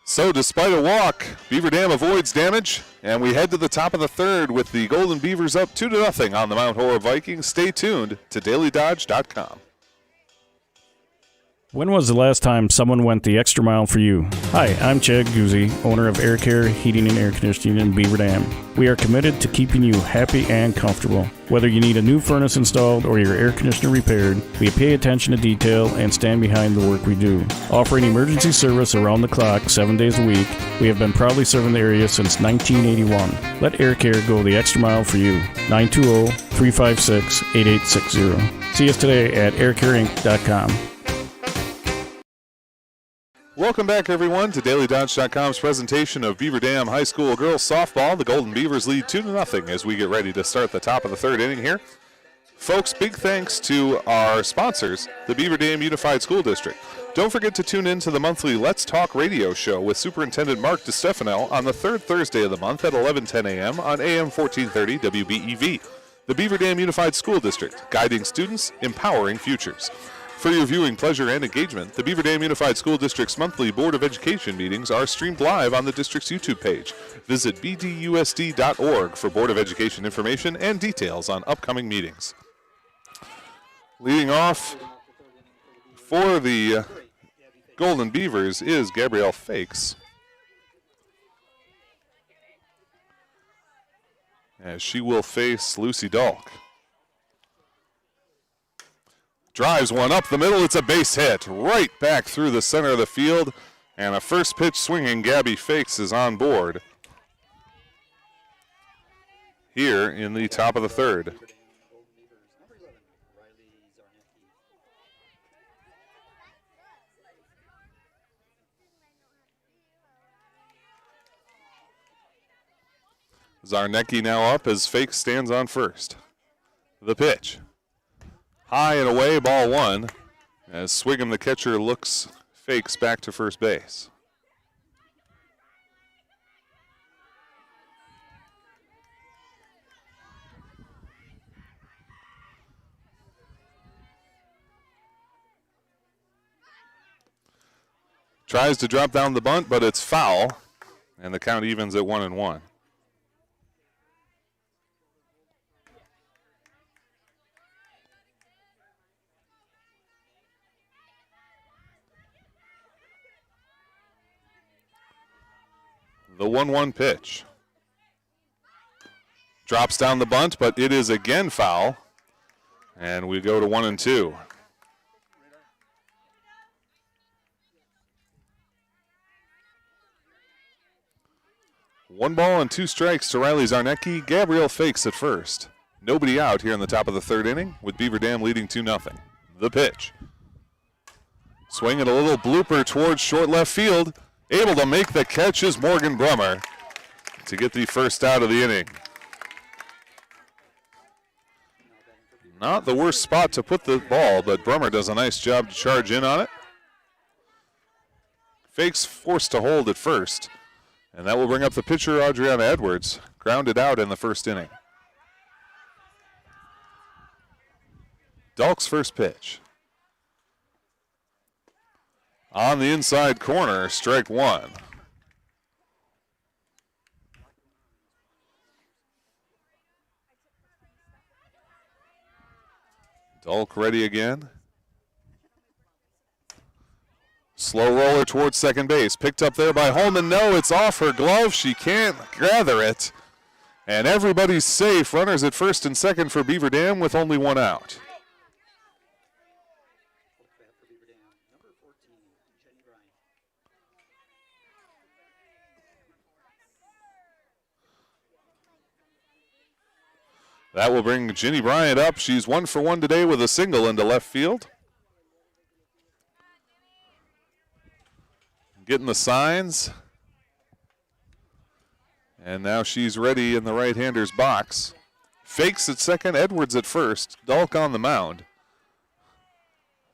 So despite a walk, Beaver Dam avoids damage, and we head to the top of the third with the Golden Beavers up 2-0 on the Mount Horeb Vikings. Stay tuned to DailyDodge.com. When was the last time someone went the extra mile for you? Hi, I'm Chad Guzzi, owner of Air Care Heating and Air Conditioning in Beaver Dam. We are committed to keeping you happy and comfortable. Whether you need a new furnace installed or your air conditioner repaired, we pay attention to detail and stand behind the work we do. Offering emergency service around the clock 7 days a week, we have been proudly serving the area since 1981. Let Air Care go the extra mile for you. 920-356-8860. See us today at aircareinc.com. Welcome back, everyone, to DailyDodge.com's presentation of Beaver Dam High School girls softball. The Golden Beavers lead 2-0 as we get ready to start the top of the third inning here. Folks, big thanks to our sponsors, the Beaver Dam Unified School District. Don't forget to tune in to the monthly Let's Talk radio show with Superintendent Mark DeStefano on the third Thursday of the month at 11:10 a.m. on AM 1430 WBEV. The Beaver Dam Unified School District, guiding students, empowering futures. For your viewing pleasure and engagement, the Beaver Dam Unified School District's monthly Board of Education meetings are streamed live on the district's YouTube page. Visit bdusd.org for Board of Education information and details on upcoming meetings. Leading off for the Golden Beavers is Gabrielle Fakes, as she will face Lucy Dalk. Drives one up the middle. It's a base hit right back through the center of the field. And a first pitch swinging Gabby Fakes is on board here in the top of the third. Zarnecki now up as Fakes stands on first. The pitch. High and away, ball one, as Swigum, the catcher, looks Fakes back to first base. Tries to drop down the bunt, but it's foul, and the count evens at 1-1. The 1-1 pitch. Drops down the bunt, but it is again foul. And we go to 1-2. One ball and two strikes to Riley Zarnecki. Gabrielle Fakes at first. Nobody out here in the top of the third inning with Beaver Dam leading 2-0. The pitch. Swinging a little blooper towards short left field. Able to make the catch is Morgan Brummer to get the first out of the inning. Not the worst spot to put the ball, but Brummer does a nice job to charge in on it. Fakes forced to hold at first, and that will bring up the pitcher, Adriana Edwards, grounded out in the first inning. Dalk's first pitch. On the inside corner, strike one. Dalk ready again. Slow roller towards second base. Picked up there by Holman. No, it's off her glove. She can't gather it. And everybody's safe. Runners at first and second for Beaver Dam with only one out. That will bring Ginny Bryant up. She's 1 for 1 today with a single into left field. Getting the signs. And now she's ready in the right-hander's box. Fakes at second, Edwards at first. Dalk on the mound.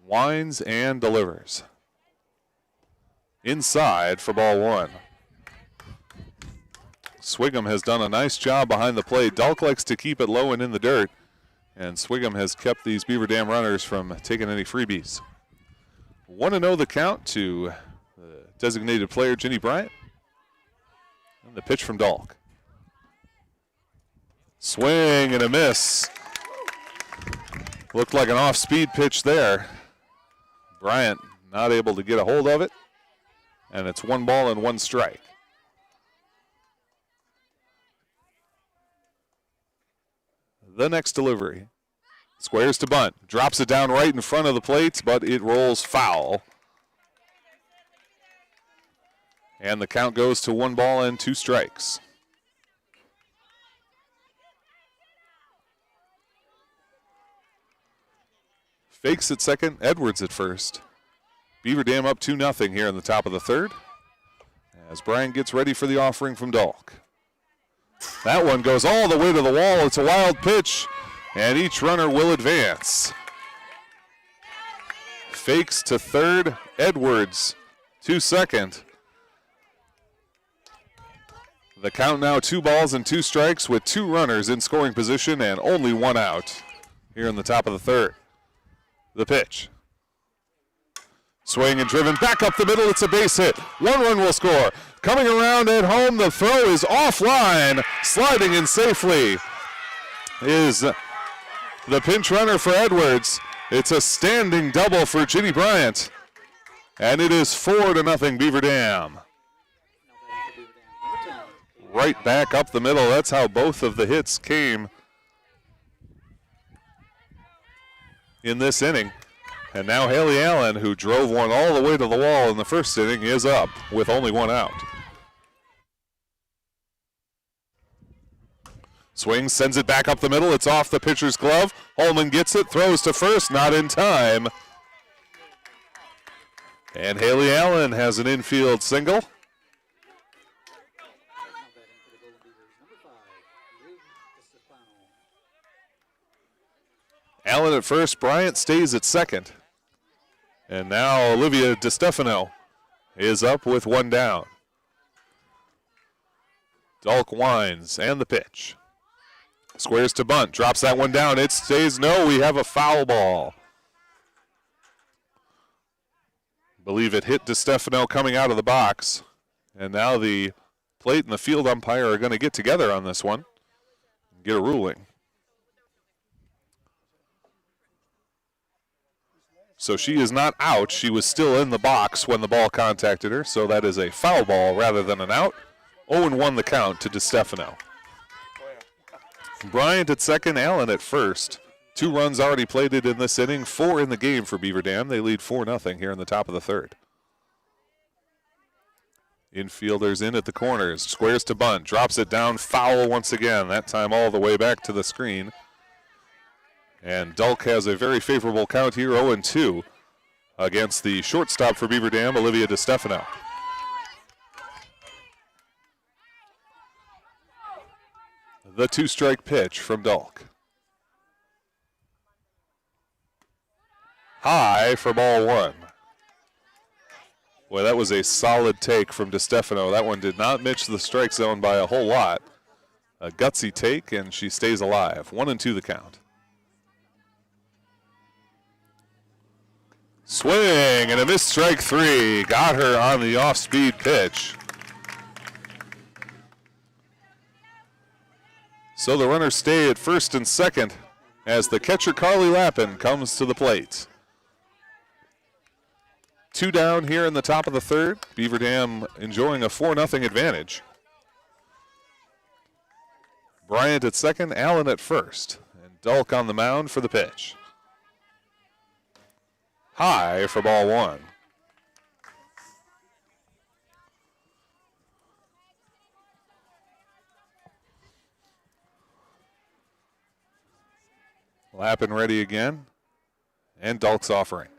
Winds and delivers. Inside for ball one. Swigum has done a nice job behind the plate. Dalk likes to keep it low and in the dirt, and Swigum has kept these Beaver Dam runners from taking any freebies. 1-0 the count to the designated player, Ginny Bryant. And the pitch from Dalk. Swing and a miss. Looked like an off-speed pitch there. Bryant not able to get a hold of it. And it's 1 ball and 1 strike. The next delivery. Squares to bunt. Drops it down right in front of the plate, but it rolls foul. And the count goes to 1 ball and 2 strikes. Fakes at second, Edwards at first. Beaver Dam up 2-0 here in the top of the third as Bryant gets ready for the offering from Dalk. That one goes all the way to the wall. It's a wild pitch, and each runner will advance. Fakes to third, Edwards to second. The count now 2 balls and 2 strikes with 2 runners in scoring position and only 1 out here in the top of the third. The pitch. Swing and driven back up the middle. It's a base hit. 1 run will score. Coming around at home, the throw is offline. Sliding in safely is the pinch runner for Edwards. It's a standing double for Ginny Bryant. And it is 4-0 Beaver Dam. Right back up the middle. That's how both of the hits came in this inning. And now Haley Allen, who drove one all the way to the wall in the first inning, is up with only 1 out. Swings, sends it back up the middle. It's off the pitcher's glove. Holman gets it, throws to first, not in time. And Haley Allen has an infield single. Allen at first, Bryant stays at second. And now Olivia DiStefano is up with 1 down. Dalk winds and the pitch. Squares to bunt, drops that one down. It stays, no, we have a foul ball. Believe it hit DiStefano coming out of the box. And now the plate and the field umpire are going to get together on this one and get a ruling. So she is not out. She was still in the box when the ball contacted her, so that is a foul ball rather than an out. 0-1 the count to DiStefano. Bryant at second, Allen at first. 2 runs already plated in this inning, 4 in the game for Beaver Dam. They lead 4-0 here in the top of the third. Infielders in at the corners. Squares to bunt. Drops it down. Foul once again. That time all the way back to the screen. And Dalk has a very favorable count here, 0-2, against the shortstop for Beaver Dam, Olivia DiStefano. The 2-strike pitch from Dalk. High for ball 1. Boy, that was a solid take from DiStefano. That one did not miss the strike zone by a whole lot. A gutsy take, and she stays alive. 1-2 the count. Swing and a missed strike 3. Got her on the off-speed pitch. So the runners stay at first and second as the catcher Carly Lappin comes to the plate. 2 down here in the top of the third. Beaver Dam enjoying a 4-0 advantage. Bryant at second, Allen at first, and Dalk on the mound for the pitch. High for ball 1. Lappin ready again. And Dalk's offering.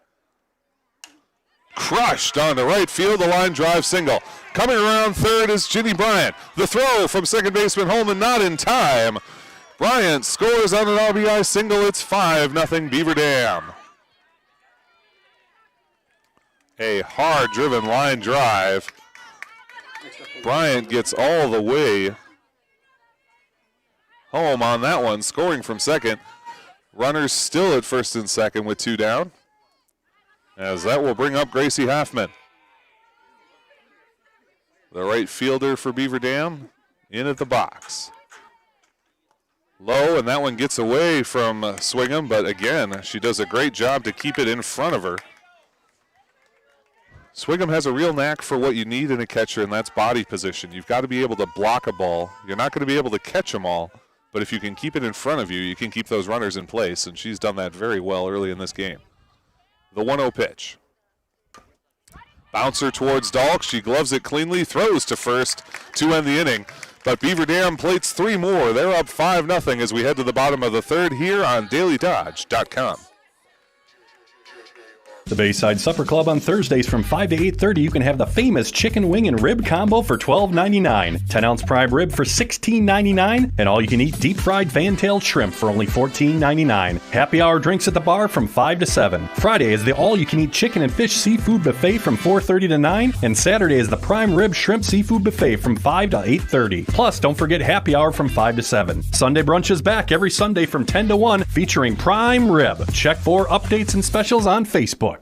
Crushed onto right field, the line drive single. Coming around third is Ginny Bryant. The throw from second baseman Holman not in time. Bryant scores on an RBI single. It's 5-0 Beaver Dam. A hard-driven line drive. Bryant gets all the way home on that one, scoring from second. Runners still at first and second with 2 down, as that will bring up Gracie Hoffman. The right fielder for Beaver Dam in at the box. Low, and that one gets away from Swingham, but again, she does a great job to keep it in front of her. Swigum has a real knack for what you need in a catcher, and that's body position. You've got to be able to block a ball. You're not going to be able to catch them all, but if you can keep it in front of you, you can keep those runners in place, and she's done that very well early in this game. The 1-0 pitch. Bouncer towards Dalk. She gloves it cleanly, throws to first to end the inning. But Beaver Dam plates 3 more. They're up 5-0 as we head to the bottom of the third here on DailyDodge.com. The Bayside Supper Club on Thursdays from 5 to 8:30. You can have the famous chicken wing and rib combo for $12.99. 10-ounce prime rib for $16.99. And all-you-can-eat deep-fried fan-tailed shrimp for only $14.99. Happy hour drinks at the bar from 5 to 7. Friday is the all-you-can-eat chicken and fish seafood buffet from 4:30 to 9. And Saturday is the prime rib shrimp seafood buffet from 5 to 8:30. Plus, don't forget happy hour from 5 to 7. Sunday brunch is back every Sunday from 10 to 1 featuring prime rib. Check for updates and specials on Facebook.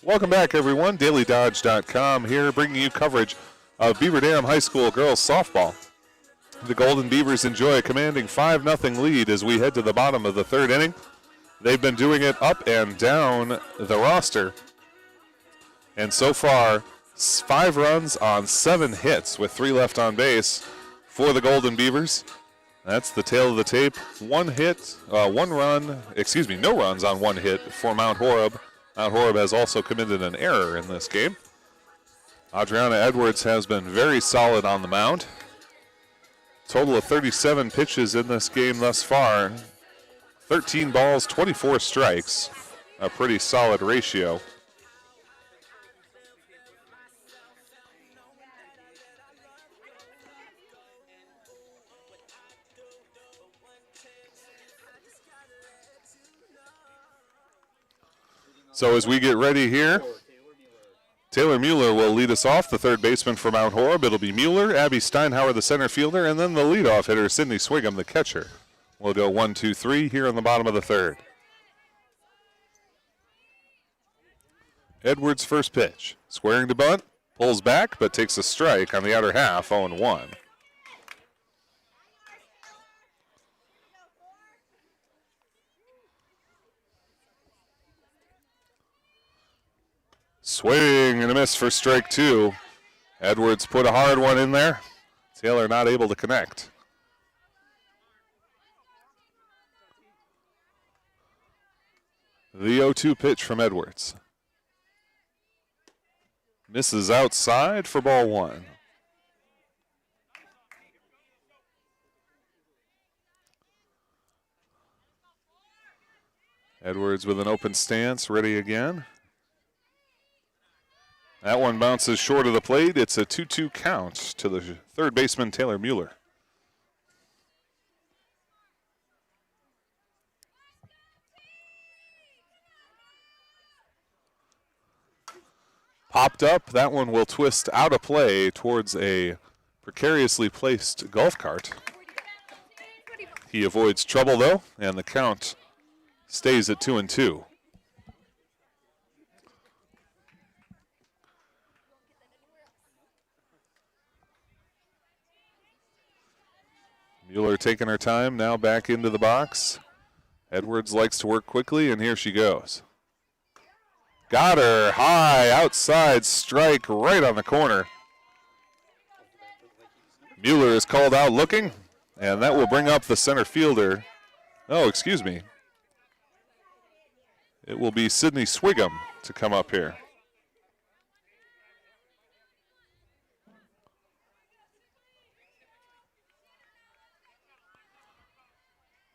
Welcome back, everyone. DailyDodge.com here, bringing you coverage of Beaver Dam High School girls softball. The Golden Beavers enjoy a commanding 5-0 lead as we head to the bottom of the third inning. They've been doing it up and down the roster. And so far, 5 runs on 7 hits with 3 left on base for the Golden Beavers. That's the tail of the tape. No runs on 1 hit for Mount Horeb. Mount Horeb has also committed an error in this game. Adriana Edwards has been very solid on the mound. Total of 37 pitches in this game thus far. 13 balls, 24 strikes. A pretty solid ratio. So as we get ready here, Taylor Mueller will lead us off, the third baseman for Mount Horeb. It'll be Mueller, Abby Steinhauer, the center fielder, and then the leadoff hitter, Sydney Swigum, the catcher. We'll go 1, 2, 3 here in the bottom of the third. Edwards' first pitch. Squaring to bunt, pulls back, but takes a strike on the outer half, 0-1. Swing and a miss for strike 2. Edwards put a hard one in there. Taylor not able to connect. The 0-2 pitch from Edwards. Misses outside for ball 1. Edwards with an open stance, ready again. That one bounces short of the plate. It's a 2-2 count to the third baseman, Taylor Mueller. Popped up. That one will twist out of play towards a precariously placed golf cart. He avoids trouble, though, and the count stays at 2-2. Mueller taking her time, now back into the box. Edwards likes to work quickly, and here she goes. Got her high, outside strike right on the corner. Mueller is called out looking, and that will bring up the center fielder. Oh, excuse me. It will be Sydney Swigum to come up here.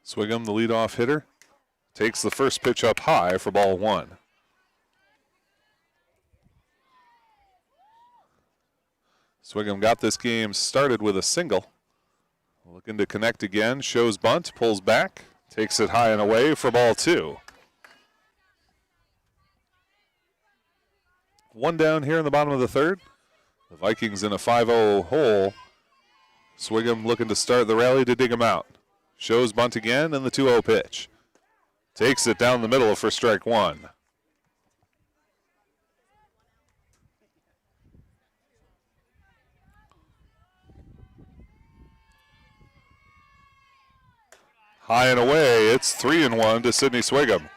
Swigum, the leadoff hitter, takes the first pitch up high for ball 1. Swigum got this game started with a single. Looking to connect again, shows bunt, pulls back, takes it high and away for ball 2. 1 down here in the bottom of the third. The Vikings in a 5-0 hole. Swigum looking to start the rally to dig him out. Shows bunt again, and the 2-0 pitch. Takes it down the middle for strike 1. High and away, it's 3-1 to Sydney Swigum.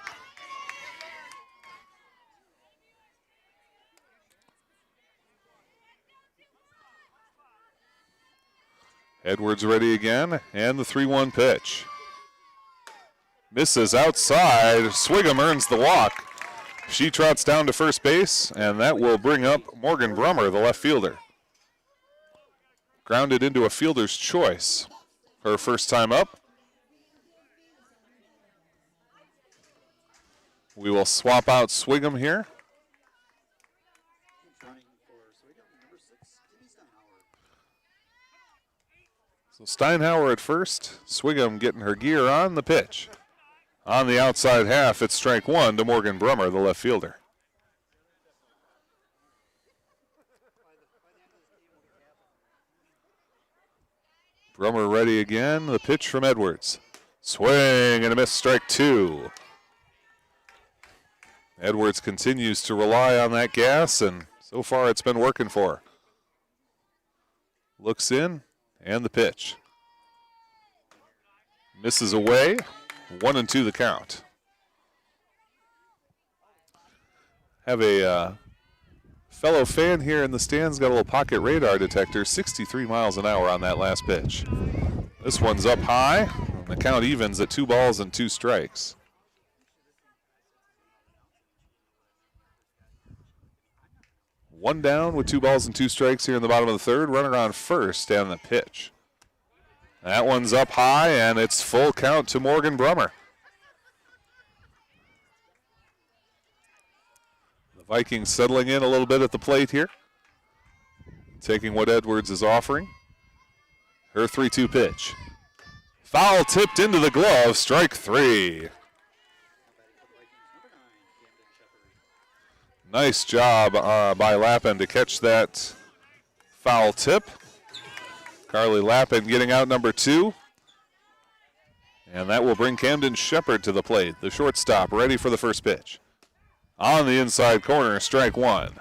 Edwards ready again, and the 3-1 pitch. Misses outside. Swigum earns the walk. She trots down to first base, and that will bring up Morgan Brummer, the left fielder. Grounded into a fielder's choice. Her first time up. We will swap out Swigum here. So Steinhauer at first, Swigum getting her gear on the pitch. On the outside half, it's strike one to Morgan Brummer, the left fielder. Brummer ready again, the pitch from Edwards. Swing and a miss, strike two. Edwards continues to rely on that gas, and so far it's been working for her. Looks in, and the pitch. Misses away, 1-2 the count. Have a fellow fan here in the stands, got a little pocket radar detector, 63 miles an hour on that last pitch. This one's up high, and the count evens at 2 balls and 2 strikes. One down with 2 balls and 2 strikes here in the bottom of the third. Runner on first and the pitch. That one's up high, and it's full count to Morgan Brummer. The Vikings settling in a little bit at the plate here. Taking what Edwards is offering. Her 3-2 pitch. Foul tipped into the glove, strike 3. Nice job by Lappin to catch that foul tip. Carly Lappin getting out number 2. And that will bring Camden Shepard to the plate, the shortstop, ready for the first pitch. On the inside corner, strike 1.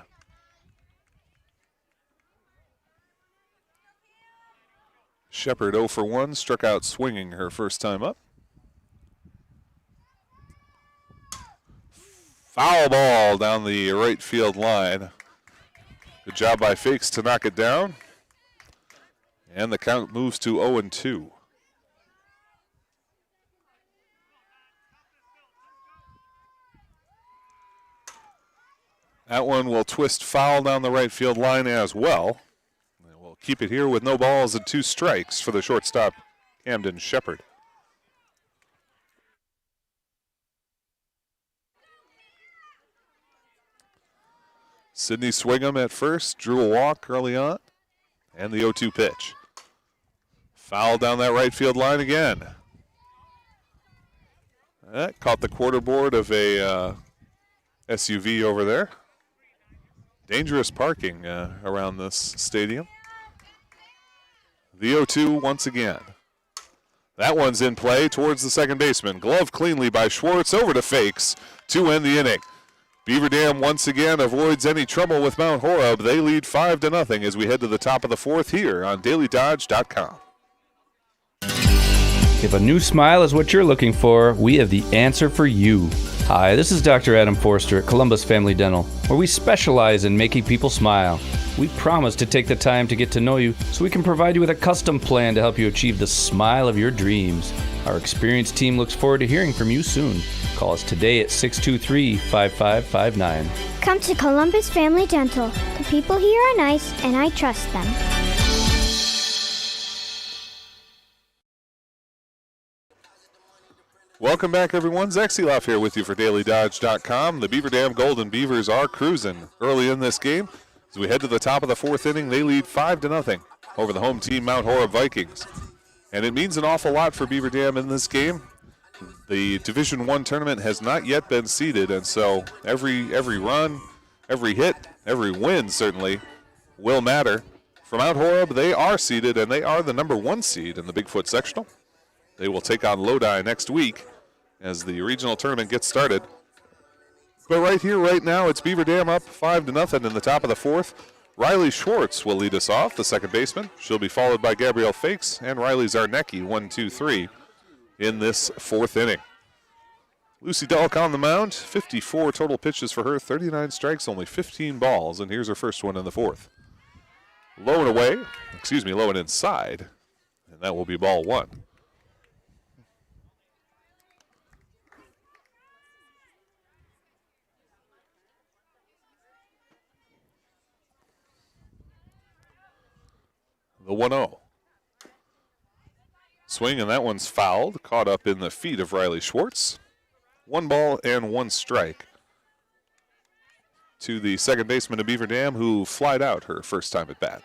Shepard 0 for 1, struck out swinging her first time up. Foul ball down the right field line. Good job by Fakes to knock it down. And the count moves to 0-2. That one will twist foul down the right field line as well. And we'll keep it here with no balls and 2 strikes for the shortstop, Camden Shepard. Sydney Swigum at first, drew a walk early on, and the 0-2 pitch. Foul down that right field line again. That caught the quarter board of a SUV over there. Dangerous parking around this stadium. The 0-2 once again. That one's in play towards the second baseman. Glove cleanly by Schwartz, over to Fakes to end the inning. Beaver Dam once again avoids any trouble with Mount Horeb. They lead 5-0 as we head to the top of the fourth here on DailyDodge.com. If a new smile is what you're looking for, we have the answer for you. Hi, this is Dr. Adam Forster at Columbus Family Dental, where we specialize in making people smile. We promise to take the time to get to know you so we can provide you with a custom plan to help you achieve the smile of your dreams. Our experienced team looks forward to hearing from you soon. Call us today at 623-5559. Come to Columbus Family Dental. The people here are nice, and I trust them. Welcome back, everyone. Zach Seeloff here with you for DailyDodge.com. The Beaver Dam Golden Beavers are cruising early in this game. As we head to the top of the fourth inning, they lead 5-0 over the home team, Mount Horeb Vikings. And it means an awful lot for Beaver Dam in this game. The Division I tournament has not yet been seeded, and so every run, every hit, every win certainly will matter. For Mount Horeb, they are seeded, and they are the number 1 seed in the Bigfoot sectional. They will take on Lodi next week as the regional tournament gets started. But right here, right now, it's Beaver Dam up 5-0 in the top of the fourth. Riley Schwartz will lead us off, the second baseman. She'll be followed by Gabrielle Fakes and Riley Zarnecki, 1, 2, 3, in this fourth inning. Lucy Dalk on the mound, 54 total pitches for her, 39 strikes, only 15 balls, and here's her first one in the fourth. Low and away, low and inside, and that will be ball one. The 1-0. Swing, and that one's fouled, caught up in the feet of Riley Schwartz. 1 ball and 1 strike to the second baseman of Beaver Dam, who flied out her first time at bat.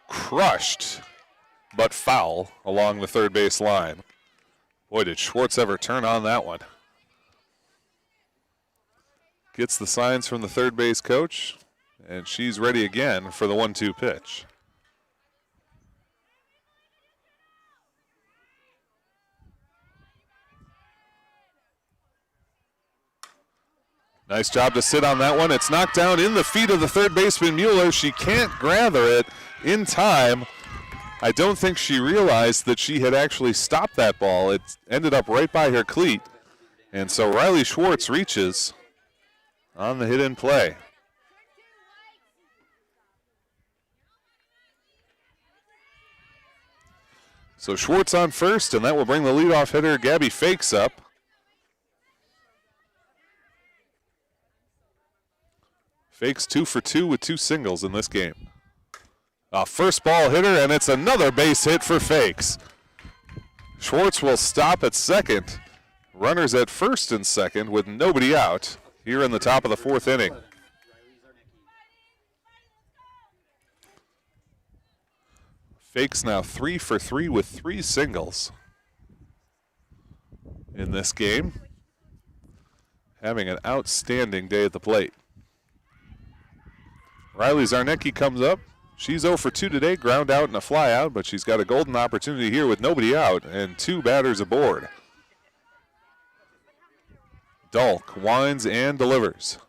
Crushed, but foul along the third base line. Boy, did Schwartz ever turn on that one. Gets the signs from the third base coach, and she's ready again for the 1-2 pitch. Nice job to sit on that one. It's knocked down in the feet of the third baseman, Mueller. She can't gather it in time. I don't think she realized that she had actually stopped that ball. It ended up right by her cleat. And so Riley Schwartz reaches on the hit and play. So Schwartz on first, and that will bring the leadoff hitter, Gabby Fakes, up. Fakes 2 for 2 with 2 singles in this game. A first ball hitter, and it's another base hit for Fakes. Schwartz will stop at second. Runners at first and second with nobody out here in the top of the fourth inning. Fakes now 3 for 3 with 3 singles in this game. Having an outstanding day at the plate. Riley Zarnecki comes up. She's 0 for 2 today, ground out and a fly out, but she's got a golden opportunity here with nobody out and 2 batters aboard. Dalk winds and delivers.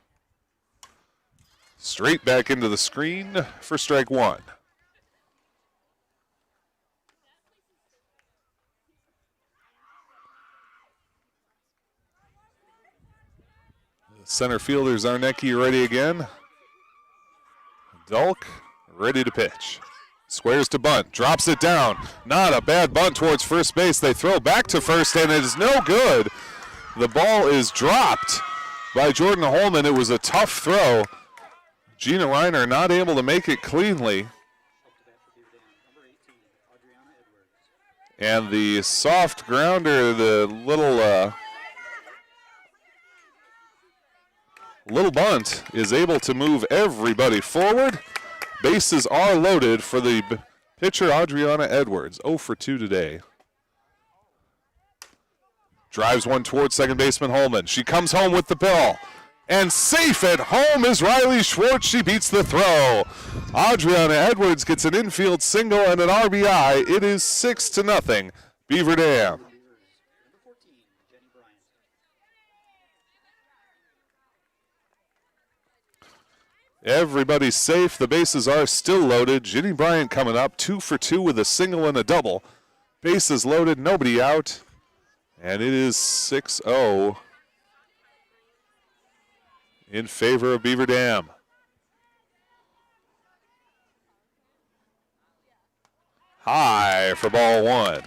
Straight back into the screen for strike 1. Center fielder Zarnecki ready again. Dalk ready to pitch. Squares to bunt, drops it down. Not a bad bunt towards first base. They throw back to first, and it is no good. The ball is dropped by Jordan Holman. It was a tough throw. Gina Reiner not able to make it cleanly. And the soft grounder, the little bunt, is able to move everybody forward. Bases are loaded for the pitcher, Adriana Edwards, 0 for 2 today. Drives one towards second baseman Holman. She comes home with the ball. And safe at home is Riley Schwartz. She beats the throw. Adriana Edwards gets an infield single and an RBI. It is 6-0, Beaver Dam. Everybody's safe. The bases are still loaded. Ginny Bryant coming up, 2 for 2 with a single and a double. Bases loaded, nobody out. And it is 6-0 in favor of Beaver Dam. High for ball 1.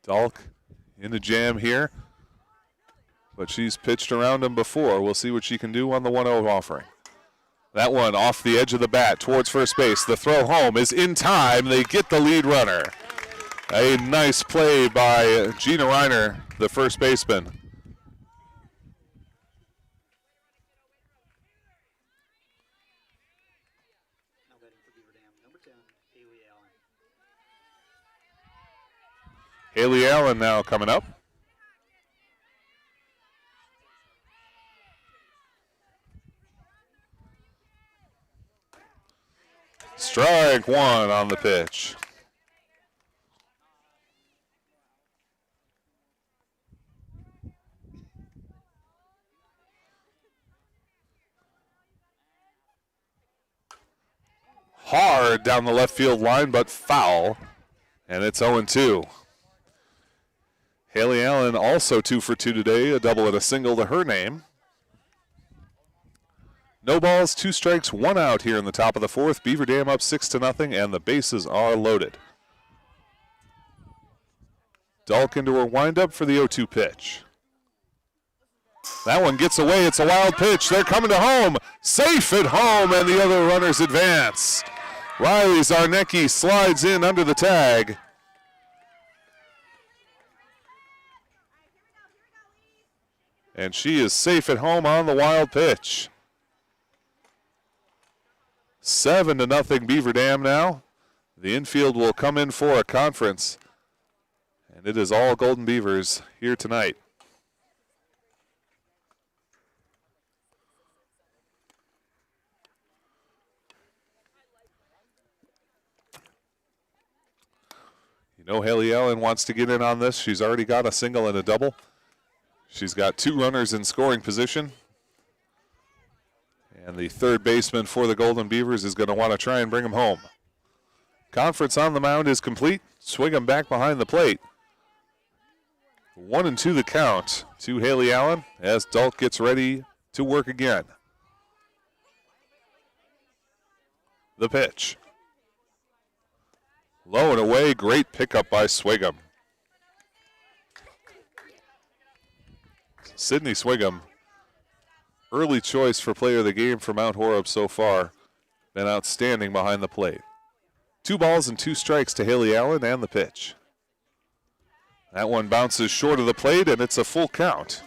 Dalk in the jam here, but she's pitched around him before. We'll see what she can do on the 1-0 offering. That one off the edge of the bat towards first base. The throw home is in time. They get the lead runner. A nice play by Gina Reiner, the first baseman. Haley Allen now coming up. Strike 1 on the pitch. hard down the left field line, but foul. And it's 0-2. Haley Allen also 2 for 2 today, a double and a single to her name. No balls, 2 strikes, 1 out here in the top of the 4th. Beaver Dam up 6-0, and the bases are loaded. Dalk into her windup for the 0-2 pitch. That one gets away. It's a wild pitch. They're coming to home. Safe at home, and the other runners advance. Riley Zarnecki slides in under the tag. And she is safe at home on the wild pitch. 7-0 Beaver Dam now. The infield will come in for a conference. And it is all Golden Beavers here tonight. You know Haley Allen wants to get in on this. She's already got a single and a double. She's got 2 runners in scoring position. And the third baseman for the Golden Beavers is going to want to try and bring him home. Conference on the mound is complete. Swingham back behind the plate. 1-2 the count to Haley Allen as Dalk gets ready to work again. The pitch. Low and away, great pickup by Swingham. Sydney Swingham, early choice for player of the game for Mount Horeb so far. Been outstanding behind the plate. 2 balls and 2 strikes to Haley Allen and the pitch. That one bounces short of the plate, and it's a full count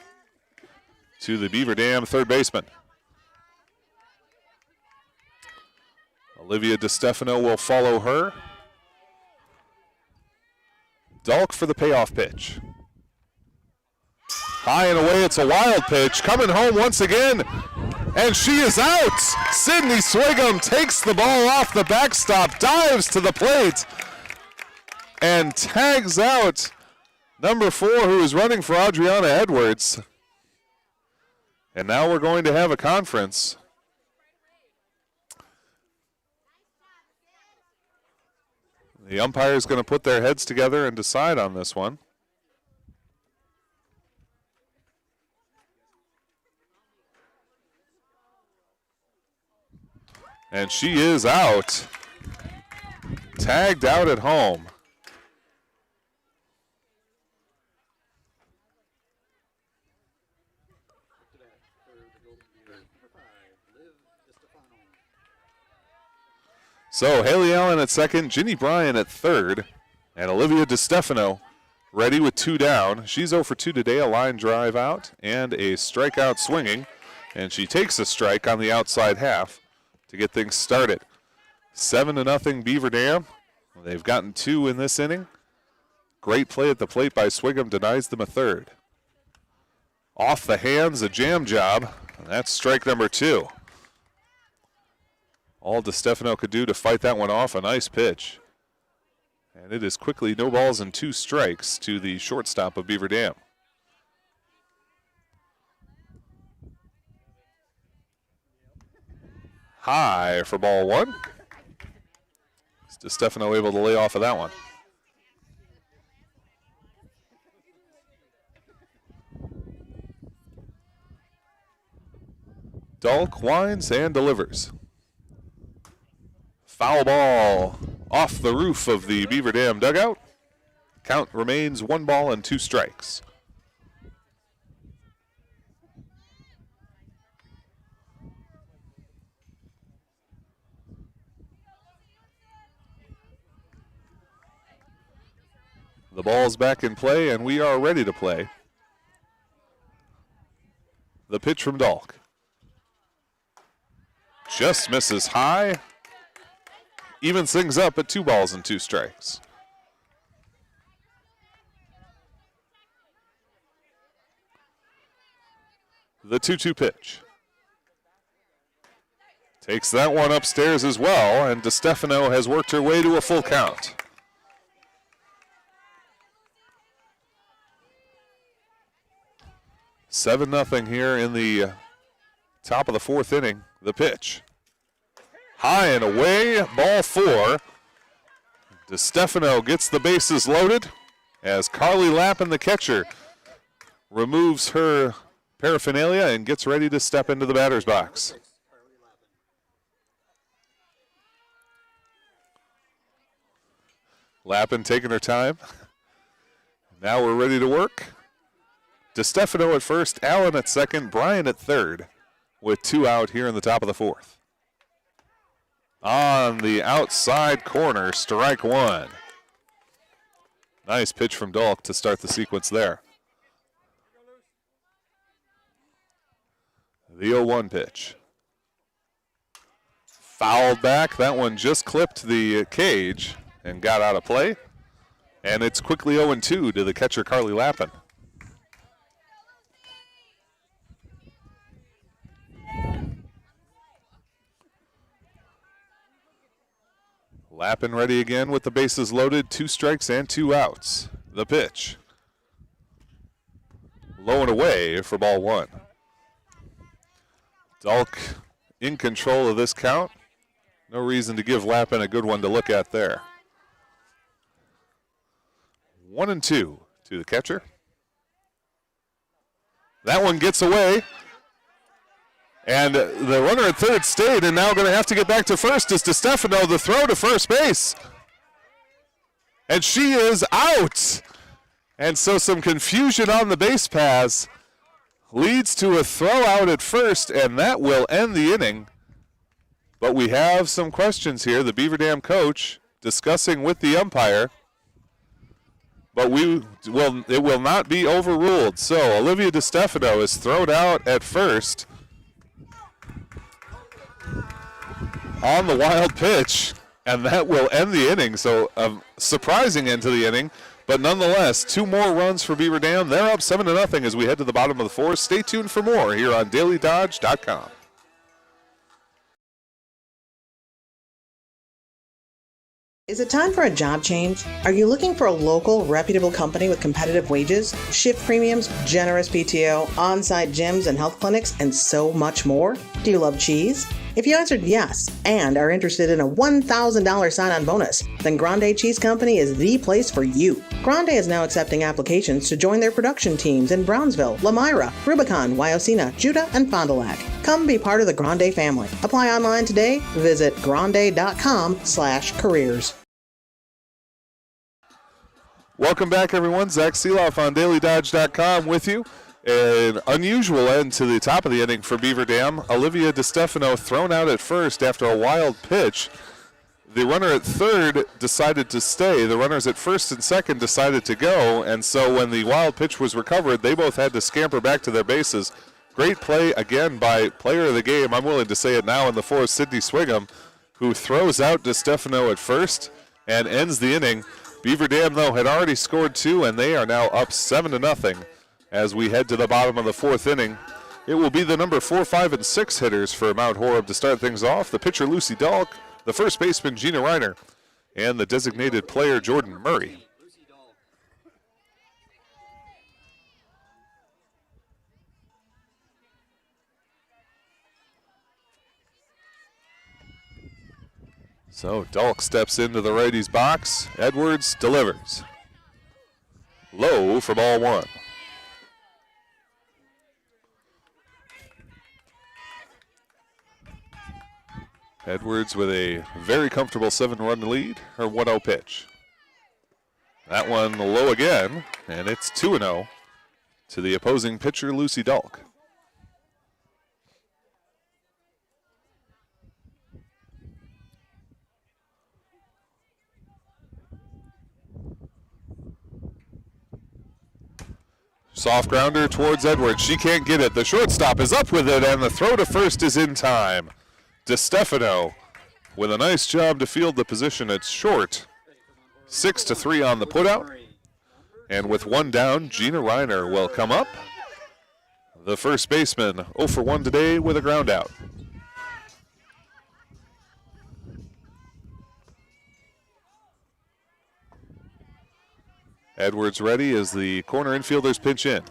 to the Beaver Dam third baseman. Olivia DeStefano will follow her. Dalk for the payoff pitch. High and away, it's a wild pitch. Coming home once again, and she is out. Sydney Swingham takes the ball off the backstop, dives to the plate, and tags out number 4, who is running for Adriana Edwards. And now we're going to have a conference. The umpire is going to put their heads together and decide on this one. And she is out. Tagged out at home. So Haley Allen at second, Ginny Bryan at third, and Olivia DeStefano ready with 2 down. She's 0 for 2 today, a line drive out and a strikeout swinging, and she takes a strike on the outside half to get things started. 7-0 Beaver Dam. They've gotten 2 in this inning. Great play at the plate by Swingham, denies them a third. Off the hands, a jam job, and that's strike number 2. All DeStefano could do to fight that one off, a nice pitch. And it is quickly no balls and 2 strikes to the shortstop of Beaver Dam. High for ball 1. Is DeStefano able to lay off of that one? Dalk winds and delivers. Foul ball off the roof of the Beaver Dam dugout. Count remains 1 ball and 2 strikes. The ball's back in play, and we are ready to play. The pitch from Dalk. Just misses high. Evens things up at 2 balls and 2 strikes. The 2-2 pitch. Takes that one upstairs as well, and DeStefano has worked her way to a full count. $7-0 here in the top of the 4th inning. The pitch. High and away, ball 4. DeStefano gets the bases loaded as Carly Lappin, the catcher, removes her paraphernalia and gets ready to step into the batter's box. Lappin taking her time. Now we're ready to work. DeStefano at first, Allen at second, Bryan at third, with 2 out here in the top of the 4th. On the outside corner, strike 1. Nice pitch from Dolk to start the sequence there. The 0-1 pitch. Fouled back. That one just clipped the cage and got out of play. And it's quickly 0-2 to the catcher, Carly Lappin. Lappin ready again with the bases loaded, 2 strikes and 2 outs. The pitch. Low and away for ball 1. Dolk in control of this count. No reason to give Lappin a good one to look at there. 1-2 to the catcher. That one gets away. And the runner at third stayed, and now going to have to get back to first is DeStefano, the throw to first base. And she is out. And so some confusion on the base paths leads to a throw out at first, and that will end the inning. But we have some questions here. The Beaver Dam coach discussing with the umpire. But it will not be overruled. So Olivia DeStefano is thrown out at first on the wild pitch, and that will end the inning. So a surprising end to the inning, but nonetheless, 2 more runs for Beaver Dam. They're up 7-0 as we head to the bottom of the 4th. Stay tuned for more here on DailyDodge.com. Is it time for a job change? Are you looking for a local, reputable company with competitive wages, shift premiums, generous PTO, on-site gyms and health clinics, and so much more? Do you love cheese? If you answered yes and are interested in a $1,000 sign-on bonus, then Grande Cheese Company is the place for you. Grande is now accepting applications to join their production teams in Brownsville, Lamira, Rubicon, Wyocena, Judah, and Fond du Lac. Come be part of the Grande family. Apply online today. Visit grande.com/careers. Welcome back, everyone. Zach Seeloff on DailyDodge.com with you. An unusual end to the top of the inning for Beaver Dam. Olivia DeStefano thrown out at first after a wild pitch. The runner at third decided to stay. The runners at first and second decided to go, and so when the wild pitch was recovered, they both had to scamper back to their bases. Great play again by player of the game, I'm willing to say it now in the 4th, Sydney Swigum, who throws out DeStefano at first and ends the inning. Beaver Dam, though, had already scored 2, and they are now up 7-0 as we head to the bottom of the 4th inning. It will be the number 4, 5, and 6 hitters for Mount Horeb to start things off. The pitcher, Lucy Dahlk, the first baseman, Gina Reiner, and the designated player, Jordan Murray. So Dahlk steps into the righty's box. Edwards delivers. Low for ball 1. Edwards with a very comfortable 7-run lead, her 1-0 pitch. That one low again, and it's 2-0 to the opposing pitcher, Lucy Dahlk. Soft grounder towards Edwards. She can't get it. The shortstop is up with it, and the throw to first is in time. DeStefano with a nice job to field the position at short. 6-3 on the putout. And with 1 down, Gina Reiner will come up. The first baseman 0 for 1 today with a ground out. Edwards ready as the corner infielders pinch in.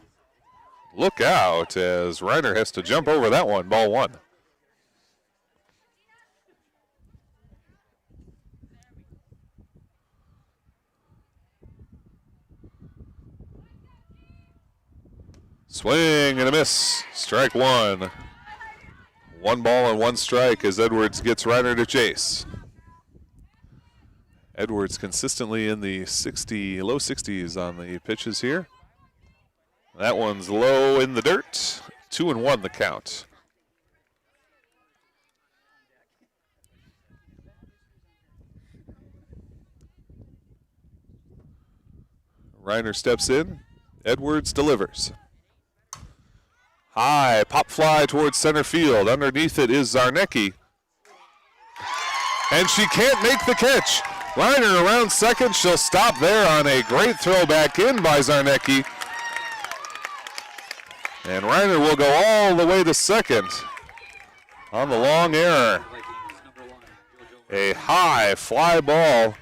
Look out as Reiner has to jump over that one, ball 1. Swing and a miss. Strike one. 1 ball and 1 strike as Edwards gets Reiner to chase. Edwards consistently in the low 60s on the pitches here. That one's low in the dirt. 2-1 the count. Reiner steps in. Edwards delivers. High pop fly towards center field. Underneath it is Zarnecki. And she can't make the catch. Reiner around second. She'll stop there on a great throw back in by Zarnecki. And Reiner will go all the way to second on the long error. A high fly ball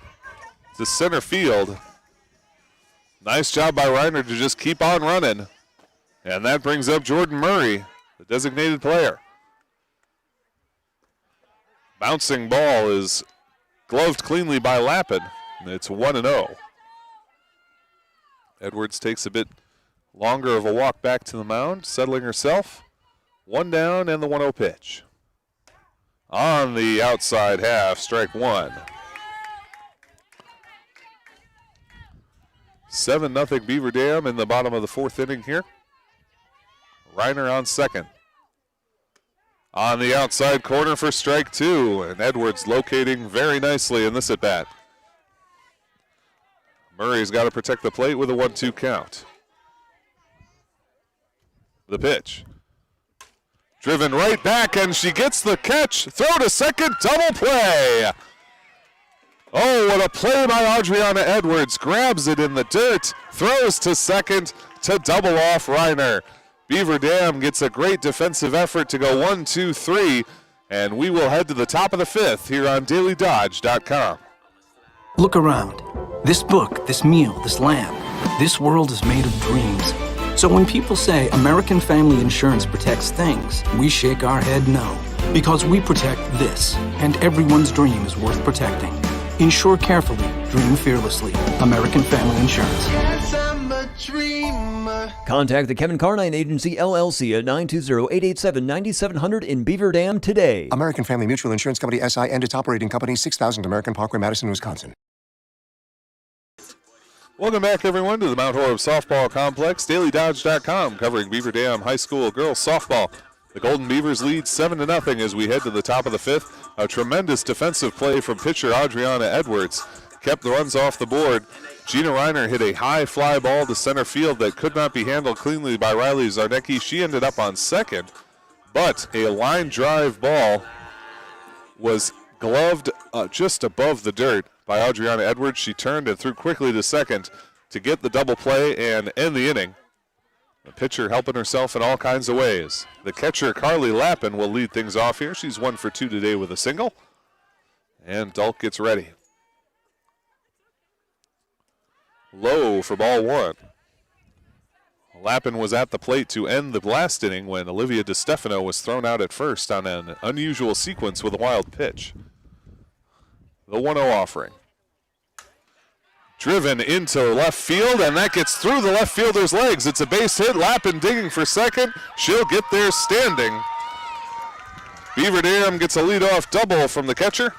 to center field. Nice job by Reiner to just keep on running. And that brings up Jordan Murray, the designated player. Bouncing ball is gloved cleanly by Lappin. It's 1-0. Edwards takes a bit longer of a walk back to the mound, settling herself. 1 down and the 1-0 pitch. On the outside half, strike 1. 7-0 Beaver Dam in the bottom of the 4th inning here. Reiner on second. On the outside corner for strike 2, and Edwards locating very nicely in this at-bat. Murray's got to protect the plate with a 1-2 count. The pitch. Driven right back, and she gets the catch. Throw to second, double play. Oh, what a play by Adriana Edwards. Grabs it in the dirt, throws to second to double off Reiner. Beaver Dam gets a great defensive effort to go 1-2-3, and we will head to the top of the 5th here on DailyDodge.com. Look around. This book, this meal, this lamb, this world is made of dreams. So when people say American Family Insurance protects things, we shake our head no. Because we protect this, and everyone's dream is worth protecting. Insure carefully, dream fearlessly. American Family Insurance. Yes, I'm a dreamer. Contact the Kevin Carnine Agency, LLC at 920-887-9700 in Beaver Dam today. American Family Mutual Insurance Company, SI, and its operating company, 6000 American Parkway, Madison, Wisconsin. Welcome back, everyone, to the Mount Horeb Softball Complex. DailyDodge.com covering Beaver Dam High School girls softball. The Golden Beavers lead 7-0 as we head to the top of the 5th. A tremendous defensive play from pitcher Adriana Edwards kept the runs off the board. Gina Reiner hit a high fly ball to center field that could not be handled cleanly by Riley Zarnecki. She ended up on second, but a line drive ball was gloved just above the dirt by Adriana Edwards. She turned and threw quickly to second to get the double play and end the inning. The pitcher helping herself in all kinds of ways. The catcher, Carly Lappin, will lead things off here. She's 1 for 2 today with a single. And Dulk gets ready. Low for ball 1. Lappin was at the plate to end the last inning when Olivia DiStefano was thrown out at first on an unusual sequence with a wild pitch. The 1-0 offering. Driven into left field, and that gets through the left fielder's legs. It's a base hit. Lappin digging for second. She'll get there standing. Beaver Dam gets a leadoff double from the catcher,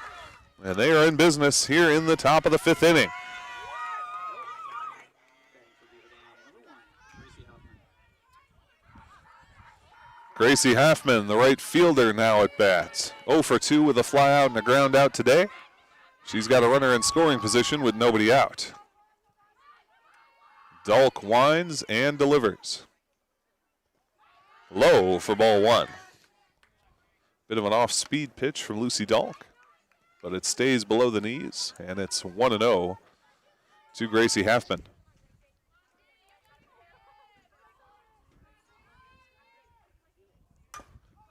and they are in business here in the top of the 5th inning. Gracie Halfman, the right fielder, now at bat. 0 for 2 with a fly out and a ground out today. She's got a runner in scoring position with nobody out. Dulk winds and delivers. Low for ball 1. Bit of an off-speed pitch from Lucy Dulk, but it stays below the knees, and it's 1-0 to Gracie Halfman.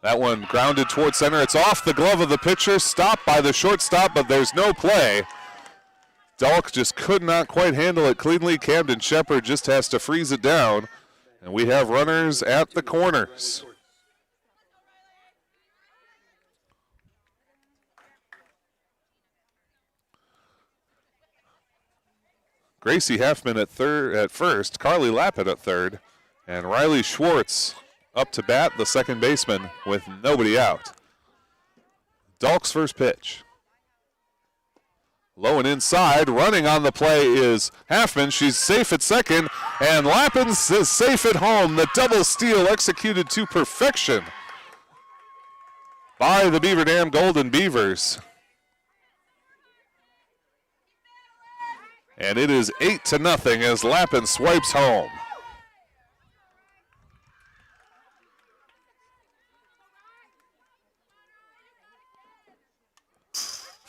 That one grounded towards center. It's off the glove of the pitcher, stopped by the shortstop, but there's no play. Dulk just could not quite handle it cleanly. Camden Shepard just has to freeze it down, and we have runners at the corners. Gracie Halfman at first, Carly Lappin at third, And Riley Schwartz up to bat, the second baseman, with nobody out. Dalk's first pitch. Low and inside, running on the play is Halfman. She's safe at second, and Lappins is safe at home. The double steal executed to perfection by the Beaver Dam Golden Beavers. And it is 8-0 as Lappin swipes home.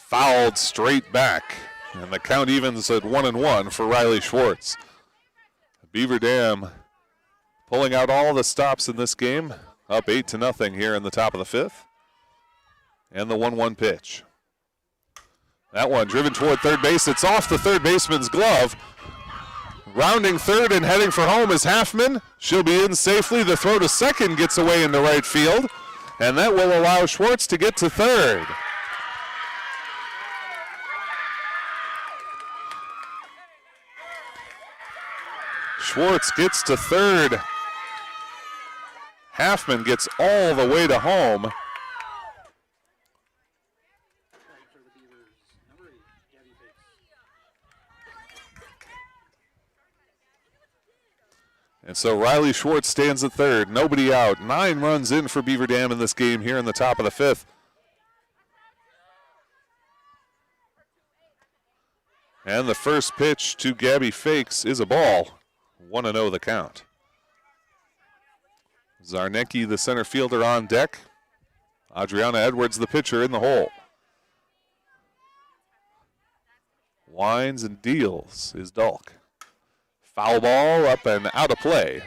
Fouled straight back, and the count evens at 1-1 for Riley Schwartz. Beaver Dam pulling out all the stops in this game, up 8-0 here in the top of the fifth. And the 1-1 pitch. That one driven toward third base. It's off the third baseman's glove. Rounding third and heading for home is Halfman. She'll be in safely. The throw to second gets away into right field, and that will allow Schwartz to get to third. Schwartz gets to third. Halfman gets all the way to home. And so Riley Schwartz stands at third, nobody out. 9 runs in for Beaver Dam in this game here in the top of the fifth. And the first pitch to Gabby Fakes is a ball. 1-0 the count. Zarnecki, the center fielder, on deck. Adriana Edwards, the pitcher, in the hole. Winds and deals is Dalk. Foul ball up and out of play.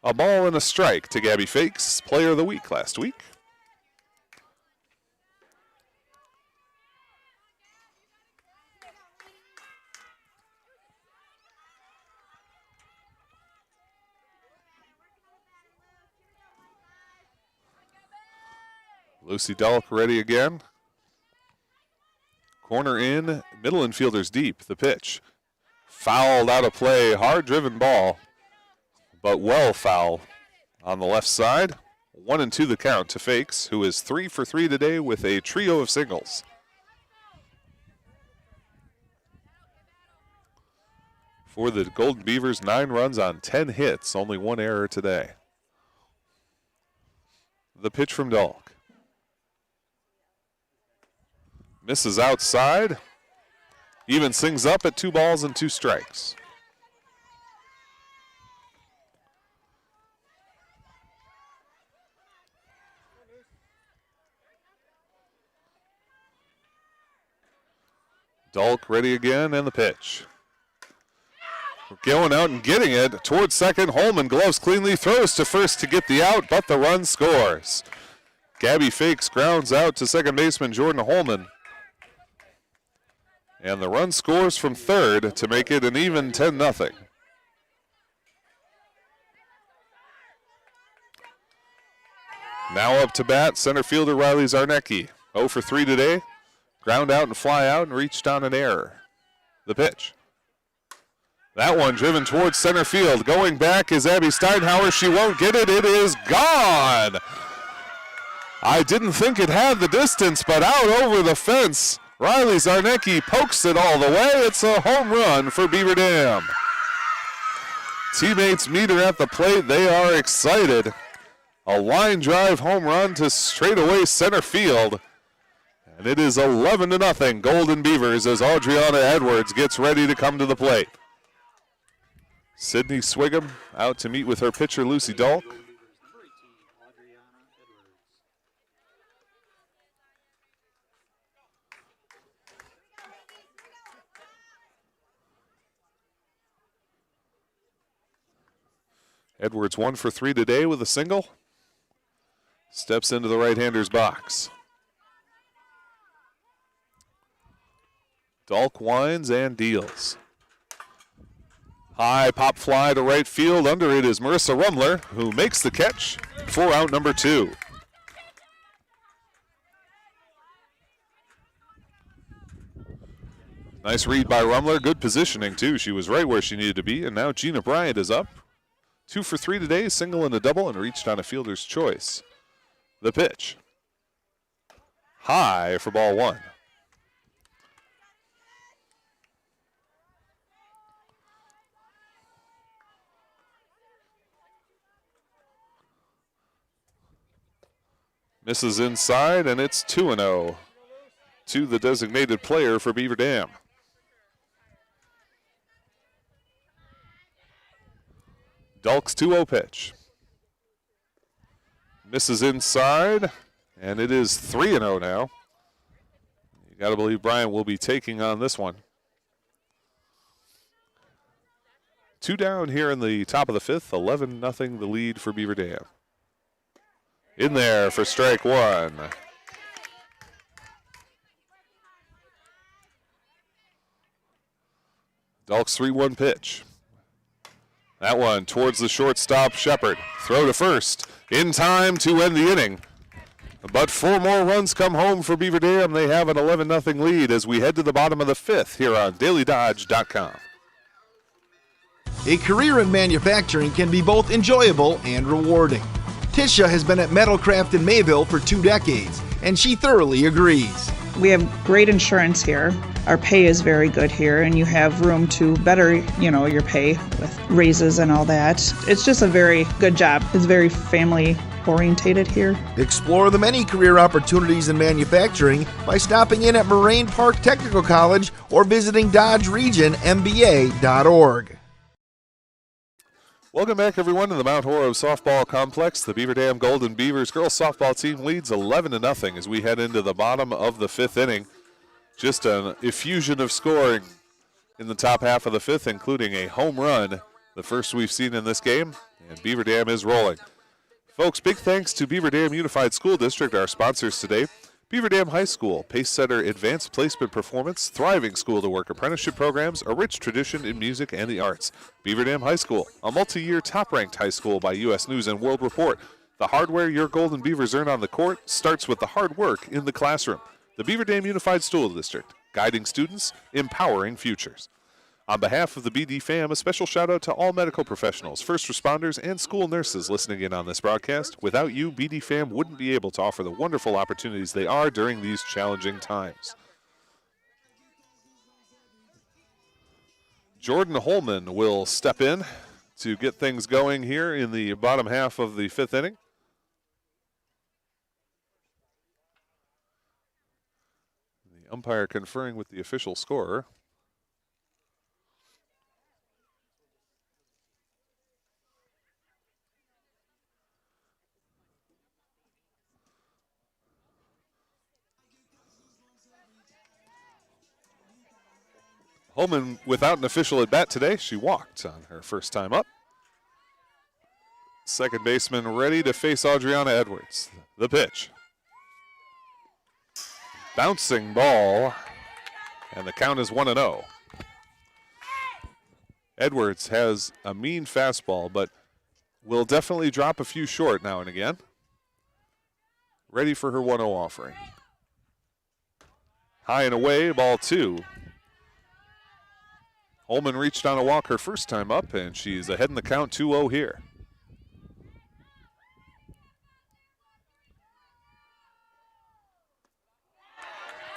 A ball and a strike to Gabby Fakes, player of the week last week. Lucy Dalk ready again. Corner in, middle infielders deep. The pitch. Fouled out of play, hard driven ball, but well foul on the left side. 1-2 the count to Fakes, who is 3 for 3 today with a trio of singles. For the Golden Beavers, 9 runs on 10 hits, only 1 error today. The pitch from Dalk. Misses outside. Even sings up at 2 balls and 2 strikes. Dalk ready again, and the pitch. Going out and getting it towards second. Holman gloves cleanly, throws to first to get the out, but the run scores. Gabby Fakes grounds out to second baseman Jordan Holman. And the run scores from third to make it an even 10-0. Now up to bat, center fielder Riley Zarnecki. 0 for 3 today. Ground out and fly out and reached on an error. The pitch. That one driven towards center field. Going back is Abby Steinhauer. She won't get it. It is gone. I didn't think it had the distance, but out over the fence. Riley Zarnecki pokes it all the way. It's a home run for Beaver Dam. Teammates meet her at the plate. They are excited. A line drive home run to straightaway center field. And it is 11-0 Golden Beavers as Adriana Edwards gets ready to come to the plate. Sydney Swigum out to meet with her pitcher Lucy Dalk. Edwards 1 for 3 today with a single. Steps into the right-hander's box. Dalk winds and deals. High pop fly to right field. Under it is Marissa Rumler, who makes the catch for out number 2. Nice read by Rumler. Good positioning, too. She was right where she needed to be. And now Gina Bryant is up. 2 for 3 today, single and a double, and reached on a fielder's choice. The pitch. High for ball 1. Misses inside, and it's 2-0 to the designated player for Beaver Dam. Dulk's 2-0 pitch. Misses inside, and it is 3-0 now. You got to believe Bryant will be taking on this one. 2 down here in the top of the 5th, 11-0 the lead for Beaver Dam. In there for strike 1. Dulk's 3-1 pitch. That one towards the shortstop, Shepard. Throw to first, in time to end the inning. But 4 more runs come home for Beaver Dam. They have an 11-0 lead as we head to the bottom of the 5th here on DailyDodge.com. A career in manufacturing can be both enjoyable and rewarding. Tisha has been at Metalcraft in Mayville for 2 decades, and she thoroughly agrees. We have great insurance here. Our pay is very good here, and you have room to better, your pay with raises and all that. It's just a very good job. It's very family orientated here. Explore the many career opportunities in manufacturing by stopping in at Moraine Park Technical College or visiting DodgeRegionMBA.org. Welcome back, everyone, to the Mount Horeb Softball Complex. The Beaver Dam Golden Beavers girls softball team leads 11-0 as we head into the bottom of the 5th inning. Just an effusion of scoring in the top half of the 5th, including a home run, the first we've seen in this game, and Beaver Dam is rolling. Folks, big thanks to Beaver Dam Unified School District, our sponsors today. Beaver Dam High School, Pace Setter Advanced Placement Performance, thriving school-to-work apprenticeship programs, a rich tradition in music and the arts. Beaver Dam High School, a multi-year top-ranked high school by U.S. News and World Report. The hardware your Golden Beavers earn on the court starts with the hard work in the classroom. The Beaver Dam Unified School District, guiding students, empowering futures. On behalf of the BD fam, a special shout out to all medical professionals, first responders, and school nurses listening in on this broadcast. Without you, BD fam wouldn't be able to offer the wonderful opportunities they are during these challenging times. Jordan Holman will step in to get things going here in the bottom half of the 5th inning. The umpire conferring with the official scorer. Holman without an official at bat today. She walked on her first time up. Second baseman ready to face Adriana Edwards. The pitch. Bouncing ball, and the count is 1-0. Edwards has a mean fastball, but will definitely drop a few short now and again. Ready for her 1-0 offering. High and away, ball 2. Holman reached on a walk her first time up, and she's ahead in the count 2-0 here.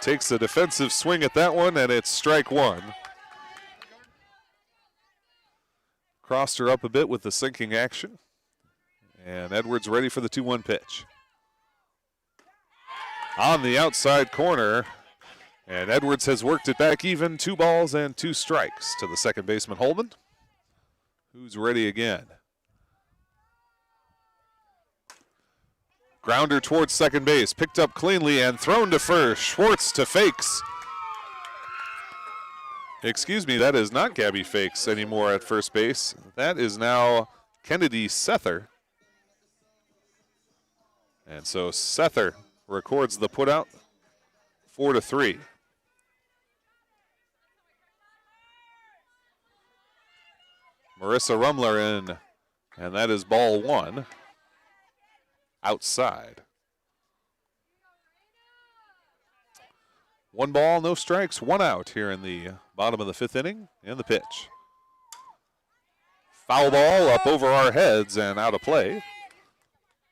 Takes a defensive swing at that one, and it's strike 1. Crossed her up a bit with the sinking action. And Edwards ready for the 2-1 pitch. On the outside corner. And Edwards has worked it back even, 2 balls and 2 strikes to the second baseman, Holman, who's ready again. Grounder towards second base, picked up cleanly and thrown to first. Schwartz to Fakes. Excuse me, that is not Gabby Fakes anymore at first base. That is now Kennedy Sether. And so Sether records the putout, 4-3. Marissa Rumler in, and that is ball 1. Outside. 1 ball, no strikes, 1 out here in the bottom of the 5th inning. And the pitch. Foul ball up over our heads and out of play.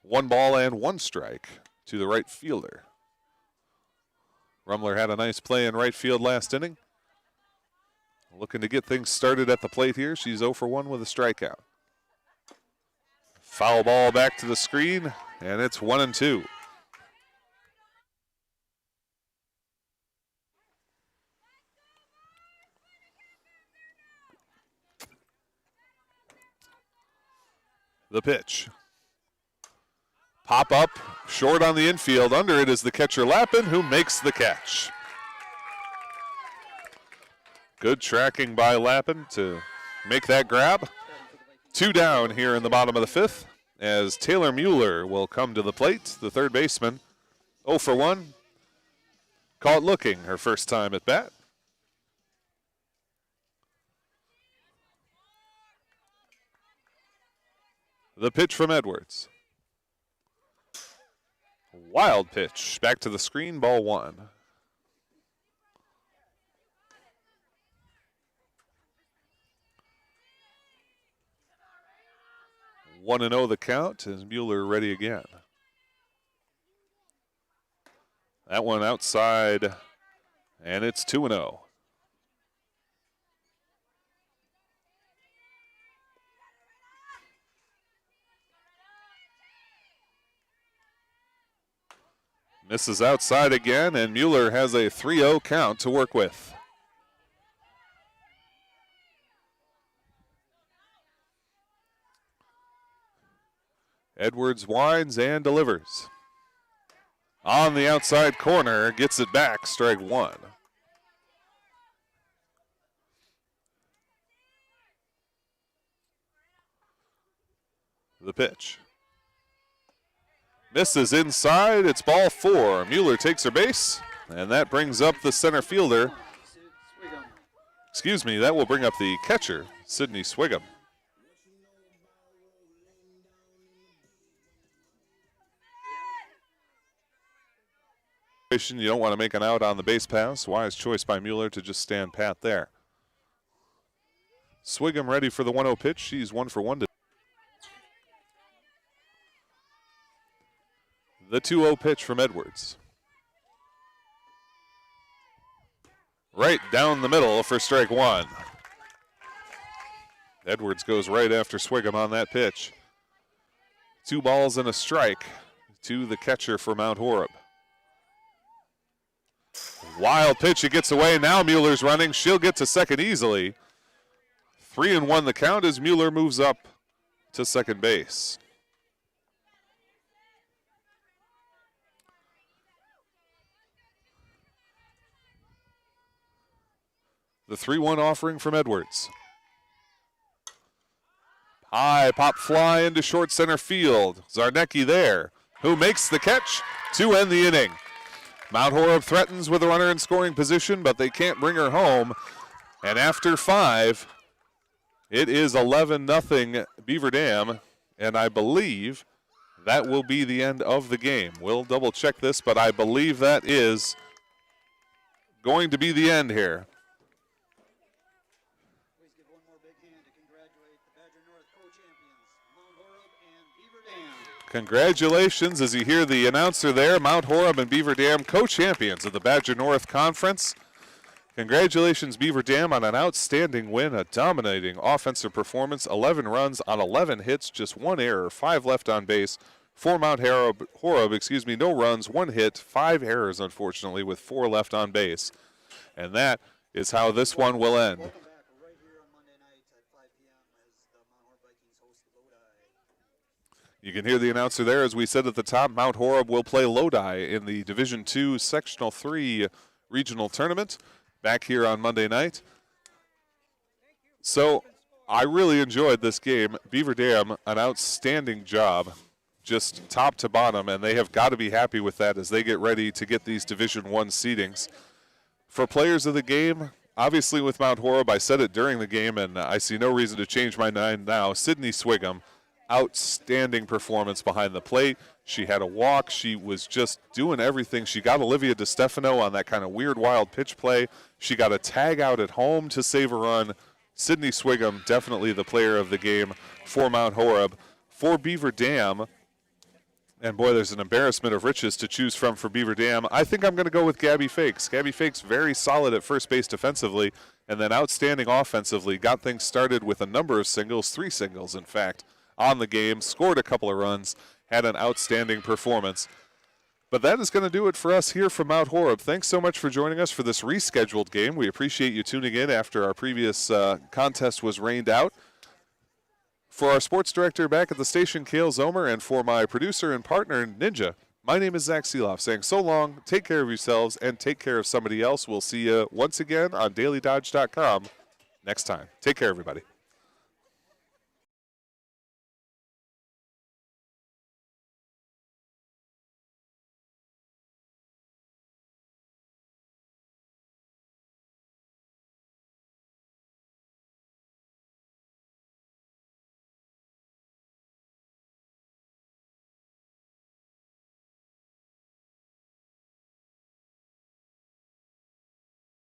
1 ball and 1 strike to the right fielder. Rumler had a nice play in right field last inning. Looking to get things started at the plate here. She's 0 for 1 with a strikeout. Foul ball back to the screen, and it's 1-2. The pitch. Pop up, short on the infield. Under it is the catcher Lappin, who makes the catch. Good tracking by Lappin to make that grab. 2 down here in the bottom of the 5th as Taylor Mueller will come to the plate, the third baseman. 0 for 1. Caught looking her first time at bat. The pitch from Edwards. Wild pitch back to the screen, ball 1. 1-0 the count as Mueller ready again. That one outside, and it's 2-0. Misses outside again, and Mueller has a 3-0 count to work with. Edwards winds and delivers. On the outside corner, gets it back, strike 1. The pitch. Misses inside, it's ball 4. Mueller takes her base, and that brings up the center fielder. Excuse me, that will bring up the catcher, Sydney Swigum. You don't want to make an out on the base pass. Wise choice by Mueller to just stand pat there. Swigum ready for the 1-0 pitch. She's 1 for 1 today. The 2-0 pitch from Edwards. Right down the middle for strike 1. Edwards goes right after Swigum on that pitch. 2 balls and a strike to the catcher for Mount Horeb. Wild pitch, it gets away. Now Mueller's running. She'll get to second easily. 3-1 the count as Mueller moves up to second base. The 3-1 offering from Edwards. High pop fly into short center field. Zarnecki there, who makes the catch to end the inning. Mount Horeb threatens with a runner in scoring position, but they can't bring her home. And after 5, it is 11-0 Beaver Dam, and I believe that will be the end of the game. We'll double check this, but I believe that is going to be the end here. Congratulations, as you hear the announcer there, Mount Horeb and Beaver Dam, co-champions of the Badger North Conference. Congratulations, Beaver Dam, on an outstanding win, a dominating offensive performance, 11 runs on 11 hits, just 1 error, 5 left on base. For Mount Horeb, no runs, 1 hit, 5 errors, unfortunately, with 4 left on base. And that is how this one will end. You can hear the announcer there. As we said at the top, Mount Horeb will play Lodi in the Division II Sectional 3 regional tournament back here on Monday night. So I really enjoyed this game. Beaver Dam, an outstanding job, just top to bottom, and they have got to be happy with that as they get ready to get these Division I seedings. For players of the game, obviously with Mount Horeb, I said it during the game, and I see no reason to change my mind now. Sydney Swigum outstanding performance behind the plate. She had a walk. She was just doing everything. She got Olivia DiStefano on that kind of weird, wild pitch play. She got a tag out at home to save a run. Sydney Swigum, definitely the player of the game for Mount Horeb. For Beaver Dam, and boy, there's an embarrassment of riches to choose from for Beaver Dam. I think I'm going to go with Gabby Fakes. Gabby Fakes very solid at first base defensively, and then outstanding offensively. Got things started with a number of singles, 3 singles in fact, on the game. Scored a couple of runs, had an outstanding performance. But that is going to do it for us here from Mount Horeb. Thanks so much for joining us for this rescheduled game. We appreciate you tuning in after our previous contest was rained out. For our sports director back at the station, Kale Zomer, and for my producer and partner, Ninja, my name is Zach Seeloff, saying so long, take care of yourselves, and take care of somebody else. We'll see you once again on DailyDodge.com next time. Take care, everybody.